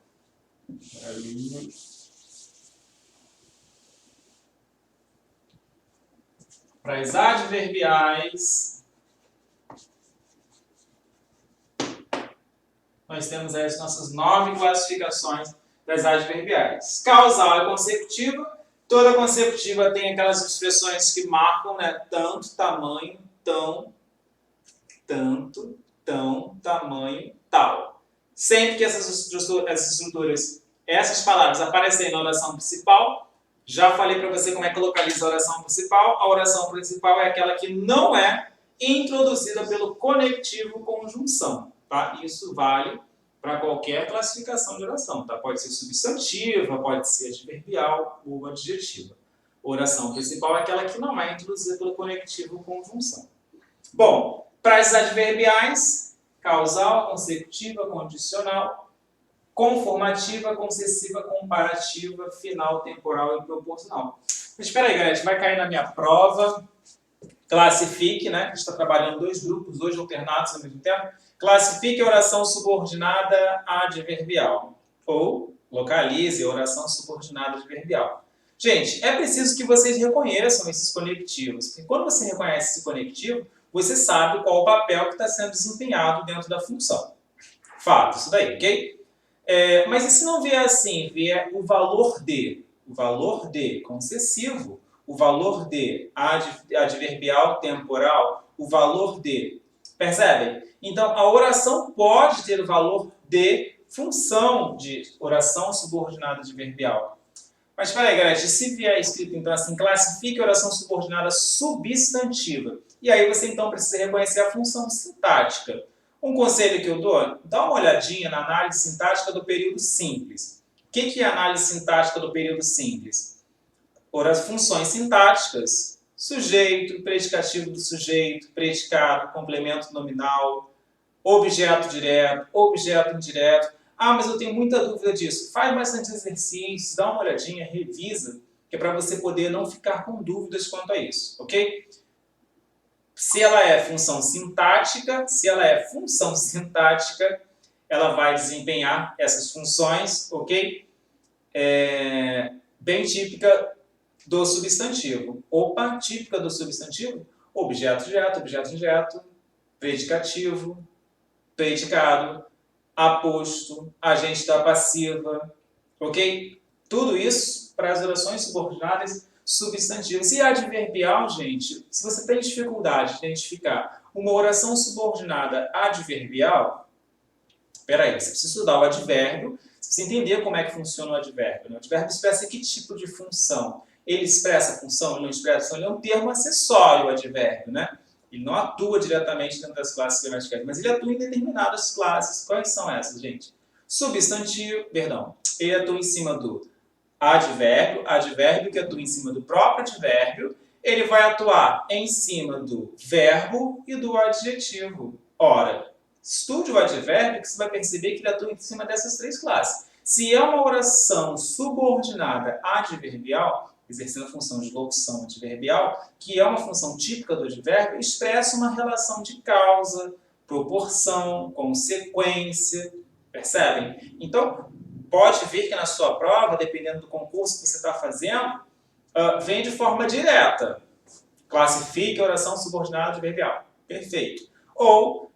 Speaker 1: Aí. Para as adverbiais, nós temos aí as nossas 9 classificações das adverbiais. Causal é consecutiva. Toda consecutiva tem aquelas expressões que marcam, né? Tanto, tamanho, tão, tanto, tão, tamanho, tal. Sempre que essas estruturas, essas palavras aparecerem na oração principal, já falei para você como é que localiza a oração principal. A oração principal é aquela que não é introduzida pelo conectivo conjunção. Tá? Isso vale para qualquer classificação de oração. Tá? Pode ser substantiva, pode ser adverbial ou adjetiva. A oração principal é aquela que não é introduzida pelo conectivo conjunção. Bom, para as adverbiais, causal, consecutiva, condicional, conformativa, concessiva, comparativa, final, temporal e proporcional. Mas espera aí, galera, vai cair na minha prova. Classifique, né? A gente está trabalhando 2 grupos, 2 alternados ao mesmo tempo. Classifique a oração subordinada adverbial. Ou localize a oração subordinada adverbial. Gente, é preciso que vocês reconheçam esses conectivos, porque quando você reconhece esse conectivo, você sabe qual o papel que está sendo desempenhado dentro da função. Fato, isso daí, ok? Mas e se não vier assim, vier o valor de concessivo, o valor de adverbial temporal, o valor de, percebem? Então, a oração pode ter o valor de função de oração subordinada adverbial. Mas peraí, galera, se vier escrito então assim, classifique a oração subordinada substantiva. E aí você então precisa reconhecer a função sintática. Um conselho que eu dou, dá uma olhadinha na análise sintática do período simples. O que é a análise sintática do período simples? Funções sintáticas, sujeito, predicativo do sujeito, predicado, complemento nominal, objeto direto, objeto indireto. Ah, mas eu tenho muita dúvida disso. Faz bastante exercícios, dá uma olhadinha, revisa, que é para você poder não ficar com dúvidas quanto a isso, ok? Se ela é função sintática, ela vai desempenhar essas funções, ok? Bem típica do substantivo. Opa, típica do substantivo? Objeto direto, objeto indireto, predicativo, predicado, aposto, agente da passiva, ok? Tudo isso para as orações subordinadas substantivas. E adverbial, gente, se você tem dificuldade de identificar uma oração subordinada adverbial, peraí, você precisa estudar o advérbio, você precisa entender como é que funciona o advérbio. O advérbio expressa que tipo de função? Ele expressa função, ele não expressa, ele é um termo acessório, o advérbio, né? Ele não atua diretamente dentro das classes gramaticais, mas ele atua em determinadas classes. Quais são essas, gente? Substantivo, perdão, ele atua em cima do advérbio que atua em cima do próprio advérbio, ele vai atuar em cima do verbo e do adjetivo. Ora, estude o advérbio que você vai perceber que ele atua em cima dessas três classes. Se é uma oração subordinada adverbial, exercendo a função de locução adverbial, que é uma função típica do advérbio, expressa uma relação de causa, proporção, consequência, percebem? Então, pode vir que na sua prova, dependendo do concurso que você está fazendo, vem de forma direta. Classifique a oração subordinada adverbial. Perfeito. Ou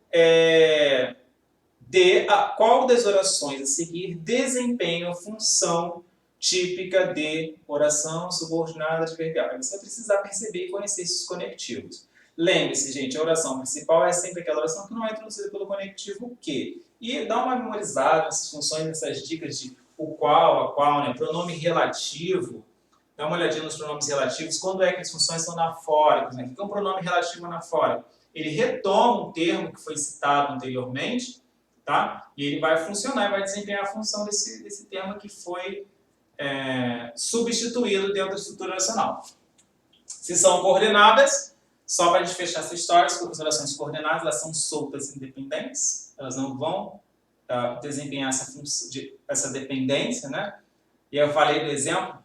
Speaker 1: qual das orações a seguir desempenha a função típica de oração subordinada adverbial. Você vai precisar perceber e conhecer esses conectivos. Lembre-se, gente, a oração principal é sempre aquela oração que não é introduzida pelo conectivo que. E dá uma memorizada nessas funções, nessas dicas de o qual, a qual, né? Pronome relativo. Dá uma olhadinha nos pronomes relativos. Quando é que as funções são anafóricas? Né? O que é um pronome relativo anafórico? Ele retoma um termo que foi citado anteriormente, tá? E ele vai funcionar e vai desempenhar a função desse termo que foi substituído dentro da estrutura oracional. Se são coordenadas, só para a gente fechar essa história, as orações coordenadas elas são soltas e independentes, elas não vão desempenhar essa dependência, né? E eu falei do exemplo,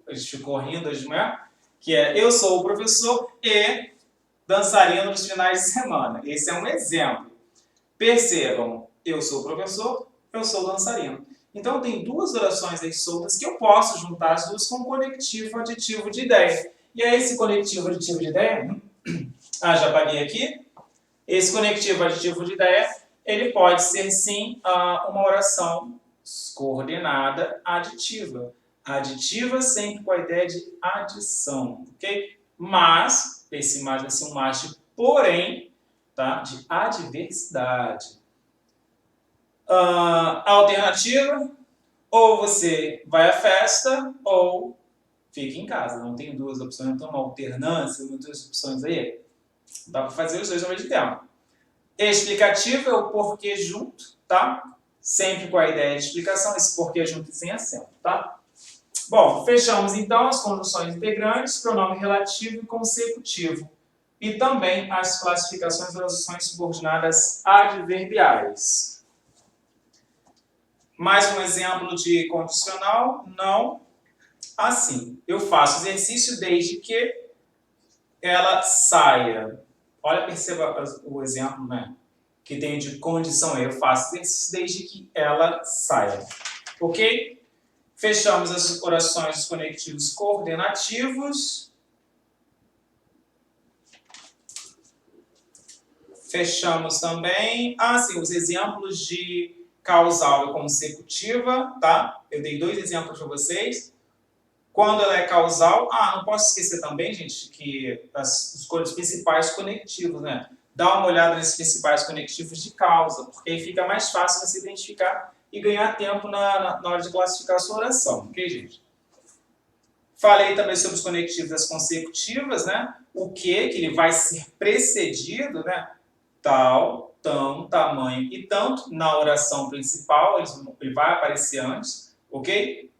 Speaker 1: a gente ficou rindo hoje de manhã, que é eu sou o professor e dançarino nos finais de semana. Esse é um exemplo. Percebam, eu sou o professor, eu sou o dançarino. Então, tem duas orações aí soltas que eu posso juntar as duas com conectivo aditivo de ideia. E aí, esse conectivo aditivo de ideia, já apaguei aqui. Esse conectivo aditivo de ideia, ele pode ser sim uma oração coordenada aditiva. Aditiva sempre com a ideia de adição, ok? Mas, esse mais vai ser um mais de porém, tá? De adversidade. Alternativa, ou você vai à festa, ou fica em casa. Não tem duas opções, não tem uma alternância, não tem duas opções aí. Dá para fazer os dois ao mesmo tempo. Explicativo é o porquê junto, tá? Sempre com a ideia de explicação, esse porquê junto sem acento, tá? Bom, fechamos então as conjunções integrantes, pronome relativo e consecutivo. E também as classificações das orações subordinadas adverbiais. Mais um exemplo de condicional, não assim. Eu faço exercício desde que ela saia. Olha, perceba o exemplo, né? Que tem de condição. Eu faço exercício desde que ela saia. Ok? Fechamos as orações dos conectivos coordenativos. Fechamos também, os exemplos de causal e consecutiva, tá? Eu dei 2 exemplos para vocês. Quando ela é causal, não posso esquecer também, gente, que os principais conectivos, né? Dá uma olhada nesses principais conectivos de causa, porque aí fica mais fácil você identificar e ganhar tempo na hora de classificar a sua oração, ok, gente? Falei também sobre os conectivos das consecutivas, né? O que ele vai ser precedido, né? Tal, tão, tamanho e tanto. Na oração principal, ele vai aparecer antes, ok?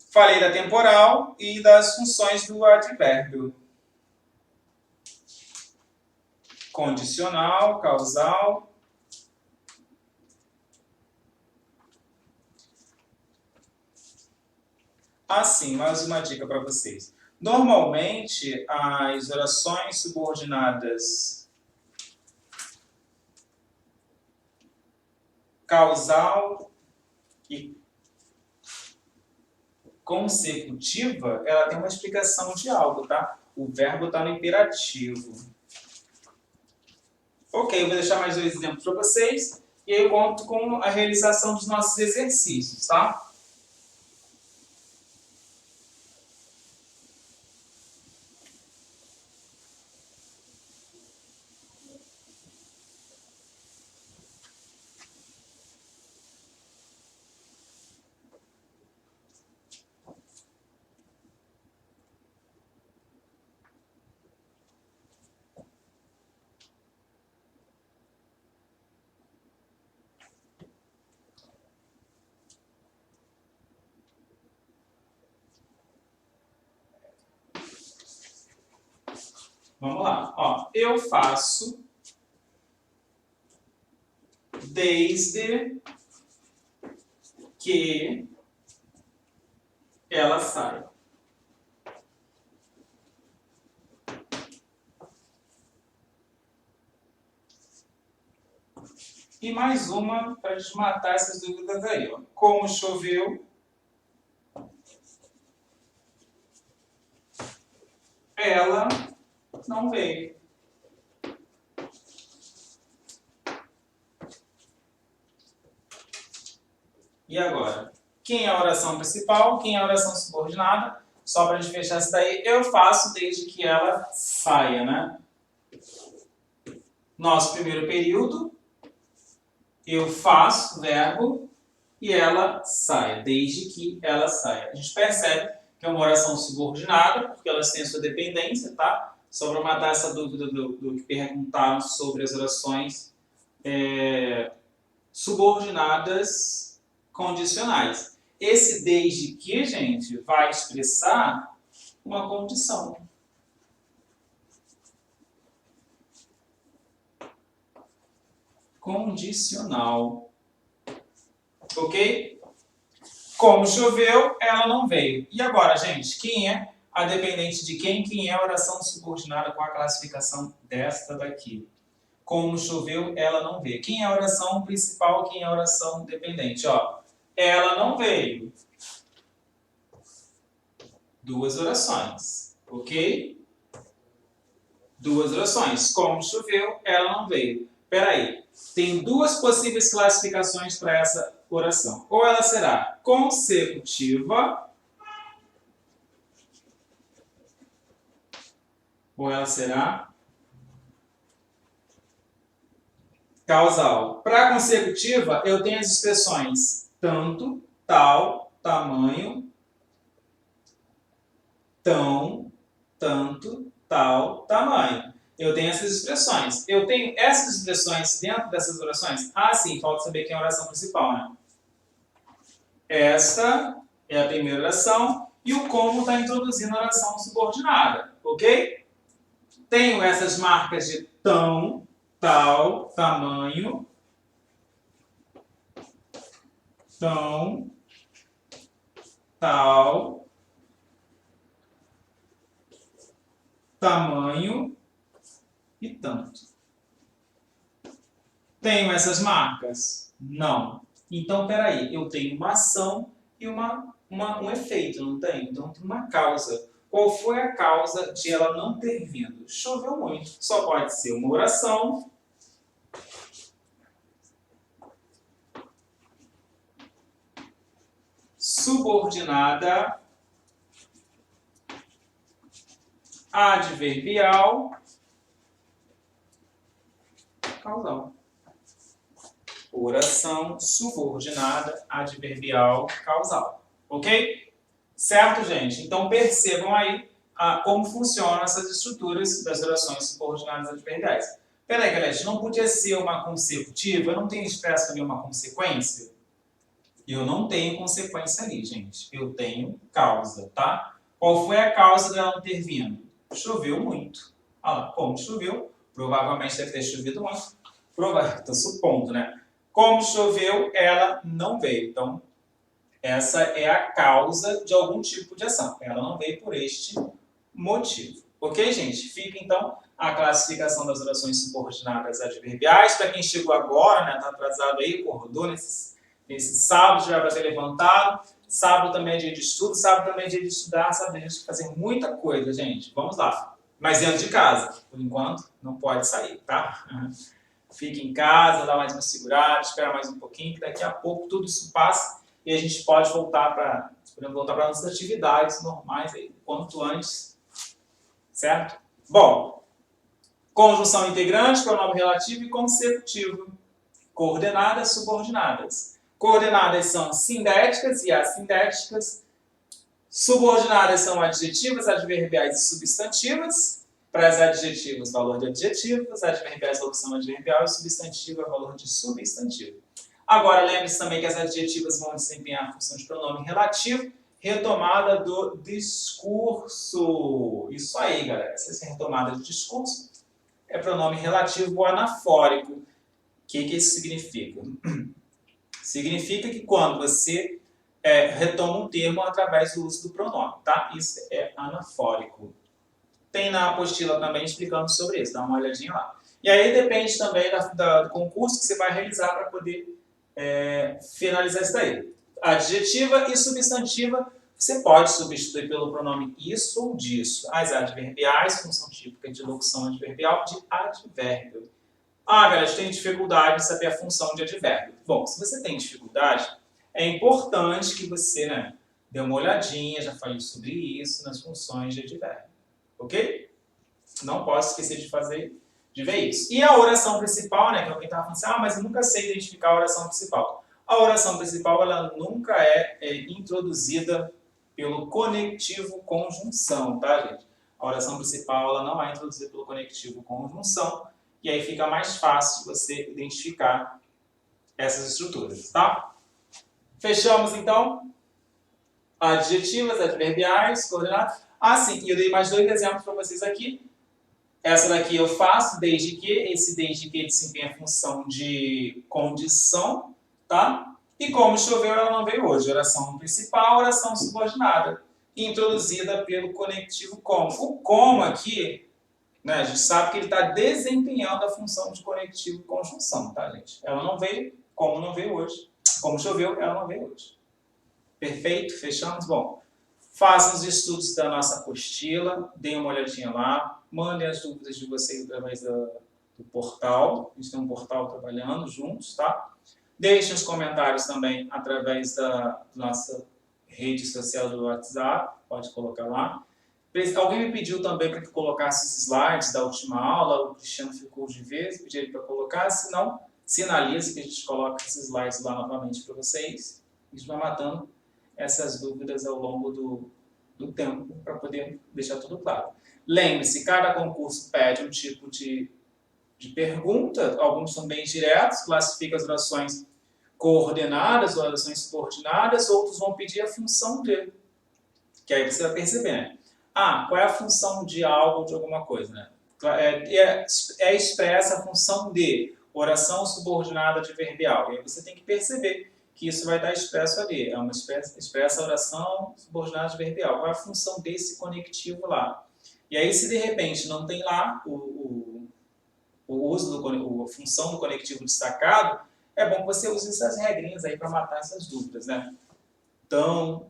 Speaker 1: Falei da temporal e das funções do advérbio. Condicional, causal. Mais uma dica para vocês. Normalmente, as orações subordinadas causal e consecutiva, ela tem uma explicação de algo, tá? O verbo está no imperativo. Ok, eu vou deixar mais 2 exemplos para vocês e aí eu conto com a realização dos nossos exercícios, tá? Vamos lá. Eu faço desde que ela sai. E mais uma para desmatar essas dúvidas aí. Como choveu, ela não veio. E agora? Quem é a oração principal? Quem é a oração subordinada? Só para a gente fechar isso daí, eu faço desde que ela saia, né? Nosso primeiro período, eu faço, verbo, e ela sai, desde que ela saia. A gente percebe que é uma oração subordinada, porque elas têm a sua dependência, tá? Só para matar essa dúvida do que perguntaram sobre as orações subordinadas condicionais. Esse desde que, gente, vai expressar uma condição. Condicional. Ok? Como choveu, ela não veio. E agora, gente, quem é a dependente de quem? Quem é a oração subordinada com a classificação desta daqui? Como choveu, ela não veio. Quem é a oração principal? Quem é a oração dependente? Ela não veio. 2 orações. Ok? 2 orações. Como choveu, ela não veio. Peraí. Tem 2 possíveis classificações para essa oração. Ou ela será consecutiva, ou ela será causal. Para consecutiva, eu tenho as expressões tanto, tal, tamanho, tão, tanto, tal, tamanho. Eu tenho essas expressões. Eu tenho essas expressões dentro dessas orações? Sim, falta saber quem é a oração principal, né? Esta é a primeira oração e o como está introduzindo a oração subordinada, ok? Tenho essas marcas de tão, tal, tamanho, tão, tal, tamanho e tanto. Tenho essas marcas? Não. Então, peraí, eu tenho uma ação e uma um efeito, não tem? Então tem uma causa. Qual foi a causa de ela não ter vindo? Choveu muito. Só pode ser uma oração subordinada adverbial causal. Oração subordinada adverbial causal. Ok? Certo, gente? Então percebam aí como funcionam essas estruturas das orações subordinadas adverbiais. Peraí, galera, não podia ser uma consecutiva? Eu não tenho expresso ali uma consequência? Eu não tenho consequência ali, gente. Eu tenho causa, tá? Qual foi a causa dela não ter vindo? Choveu muito. Ah, como choveu? Provavelmente deve ter chovido muito. Estou supondo, né? Como choveu, ela não veio. Então, essa é a causa de algum tipo de ação. Ela não veio por este motivo. Ok, gente? Fica, então, a classificação das orações subordinadas adverbiais. Para quem chegou agora, né, está atrasado aí, acordou nesse sábado, já vai ter levantado. Sábado também é dia de estudo, sábado também é dia de estudar, sábado a gente tem que fazer muita coisa, gente. Vamos lá. Mas dentro de casa, por enquanto, não pode sair, tá? Fica em casa, dá mais uma segurada, espera mais um pouquinho, que daqui a pouco tudo isso passa e a gente pode voltar para nossas atividades normais aí, quanto antes, certo? Bom, conjunção integrante, pronome relativo e consecutivo. Coordenadas subordinadas. Coordenadas são sindéticas e assindéticas. Subordinadas são adjetivas, adverbiais e substantivas. Para as adjetivos, valor de adjetivo, as adverbiais, locução adverbial e substantivo é valor de substantivo. Agora, lembre-se também que as adjetivas vão desempenhar a função de pronome relativo, retomada do discurso. Isso aí, galera. Essa retomada de discurso é pronome relativo ou anafórico. O que isso significa? Significa que quando você retoma um termo através do uso do pronome, tá? Isso é anafórico. Tem na apostila também explicando sobre isso, dá uma olhadinha lá. E aí depende também do concurso que você vai realizar para poder finalizar isso daí. Adjetiva e substantiva, você pode substituir pelo pronome isso ou disso. As adverbiais, função típica de locução adverbial, de advérbio. Ah, galera, eu tenho dificuldade de saber a função de advérbio. Bom, se você tem dificuldade, é importante que você dê uma olhadinha, já falei sobre isso, nas funções de advérbio. Ok? Não posso esquecer de ver isso. E a oração principal, que alguém estava falando assim, mas eu nunca sei identificar a oração principal. A oração principal, ela nunca é introduzida pelo conectivo conjunção, tá, gente? A oração principal, ela não é introduzida pelo conectivo conjunção, e aí fica mais fácil você identificar essas estruturas, tá? Fechamos, então? Adjetivas, adverbiais, coordenadas. Ah, sim, e eu dei mais 2 exemplos para vocês aqui. Essa daqui eu faço desde que, esse desde que desempenha a função de condição, tá? E como choveu, ela não veio hoje. Oração principal, oração subordinada, introduzida pelo conectivo como. O como aqui, a gente sabe que ele está desempenhando a função de conectivo conjunção, tá, gente? Ela não veio, como não veio hoje. Como choveu, ela não veio hoje. Perfeito? Fechamos? Bom, façam os estudos da nossa apostila, deem uma olhadinha lá, mandem as dúvidas de vocês através do portal. A gente tem um portal trabalhando juntos, tá? Deixem os comentários também através da nossa rede social do WhatsApp, pode colocar lá. Alguém me pediu também para que colocasse os slides da última aula, o Cristiano ficou de ver, pedi ele para colocar, se não, sinalize que a gente coloca esses slides lá novamente para vocês. A gente vai matando essas dúvidas ao longo do tempo para poder deixar tudo claro. Lembre-se, cada concurso pede um tipo de pergunta, alguns são bem diretos, classifica as orações coordenadas, orações subordinadas, outros vão pedir a função de, que aí você vai perceber, qual é a função de algo ou de alguma coisa, É expressa a função de oração subordinada adverbial, e aí você tem que perceber que isso vai estar expresso ali, é uma expressa oração subordinada adverbial. Qual é a função desse conectivo lá? E aí, se de repente não tem lá o uso a função do conectivo destacado, é bom que você use essas regrinhas aí para matar essas dúvidas, Então,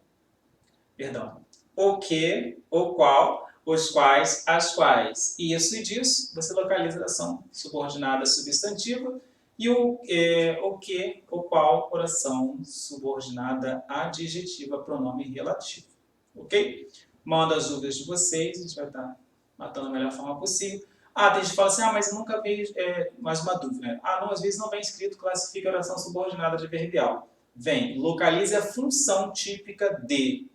Speaker 1: Perdão. O que, o qual, os quais, as quais. Isso e disso, você localiza a ação subordinada substantiva e o que, o qual, oração subordinada adjetiva, pronome relativo. Ok? Manda as dúvidas de vocês, a gente vai estar matando da melhor forma possível. Tem gente que fala assim, mas eu nunca vi mais uma dúvida. Né? Não, às vezes não vem escrito, classifica a oração subordinada adverbial. Vem, localize a função típica de.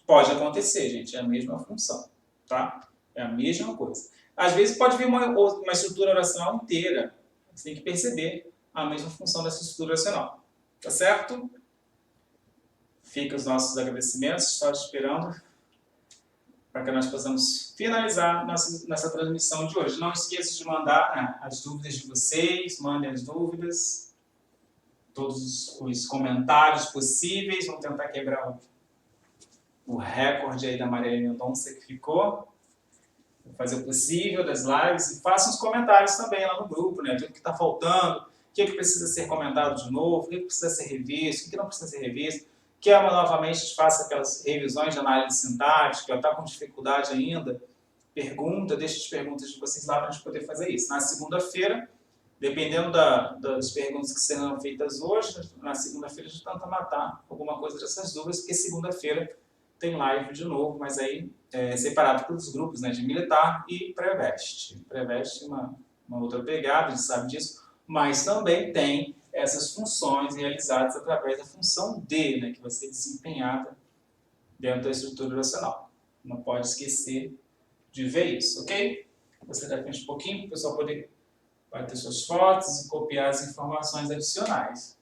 Speaker 1: Pode acontecer, gente, é a mesma função, tá? É a mesma coisa. Às vezes pode vir uma estrutura oracional inteira. Você tem que perceber a mesma função dessa estrutura oracional. Tá certo? Fica os nossos agradecimentos, estou esperando para que nós possamos finalizar nessa transmissão de hoje. Não esqueça de mandar as dúvidas de vocês, mandem as dúvidas, todos os comentários possíveis, vamos tentar quebrar o recorde aí da Marília Mendonça que ficou. Vou fazer o possível das lives e faça os comentários também lá no grupo, né? Tudo que está faltando, o que precisa ser comentado de novo, o que precisa ser revisto, o que não precisa ser revisto. Quer novamente a gente faça aquelas revisões de análise sintática, está com dificuldade ainda, pergunta, deixa as perguntas de vocês lá para a gente poder fazer isso. Na segunda-feira, dependendo das perguntas que serão feitas hoje, na segunda-feira a gente tenta matar alguma coisa dessas dúvidas, porque segunda-feira tem live de novo, mas aí separado pelos grupos, né, de militar e pré-veste. Pré-veste é uma outra pegada, a gente sabe disso, mas também tem essas funções realizadas através da função D, né, que vai ser desempenhada dentro da estrutura oracional. Não pode esquecer de ver isso, ok? Você dá frente um pouquinho para o pessoal poder bater suas fotos e copiar as informações adicionais.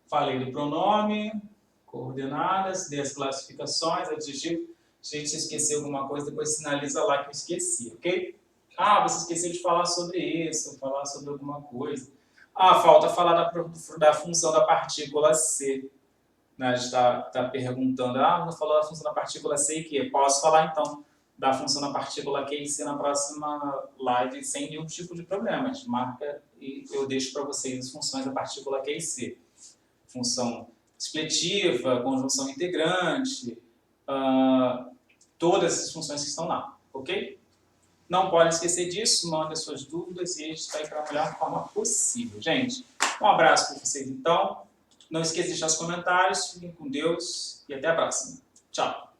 Speaker 1: Falei do pronome, coordenadas, dei as classificações, adjetivo. Gente, se esqueceu alguma coisa, depois sinaliza lá que eu esqueci, ok? Você esqueceu de falar sobre isso, falar sobre alguma coisa. Falta falar da função da partícula C. Né? A gente está perguntando, não falou da função da partícula C e que? Posso falar então da função da partícula Q e C na próxima live sem nenhum tipo de problema. A gente marca e eu deixo para vocês as funções da partícula Q e C. Função expletiva, conjunção integrante, todas essas funções que estão lá, ok? Não pode esquecer disso, mande as suas dúvidas e a gente vai para a melhor forma possível. Gente, um abraço para vocês então. Não esqueça de deixar os comentários, fiquem com Deus e até a próxima. Tchau!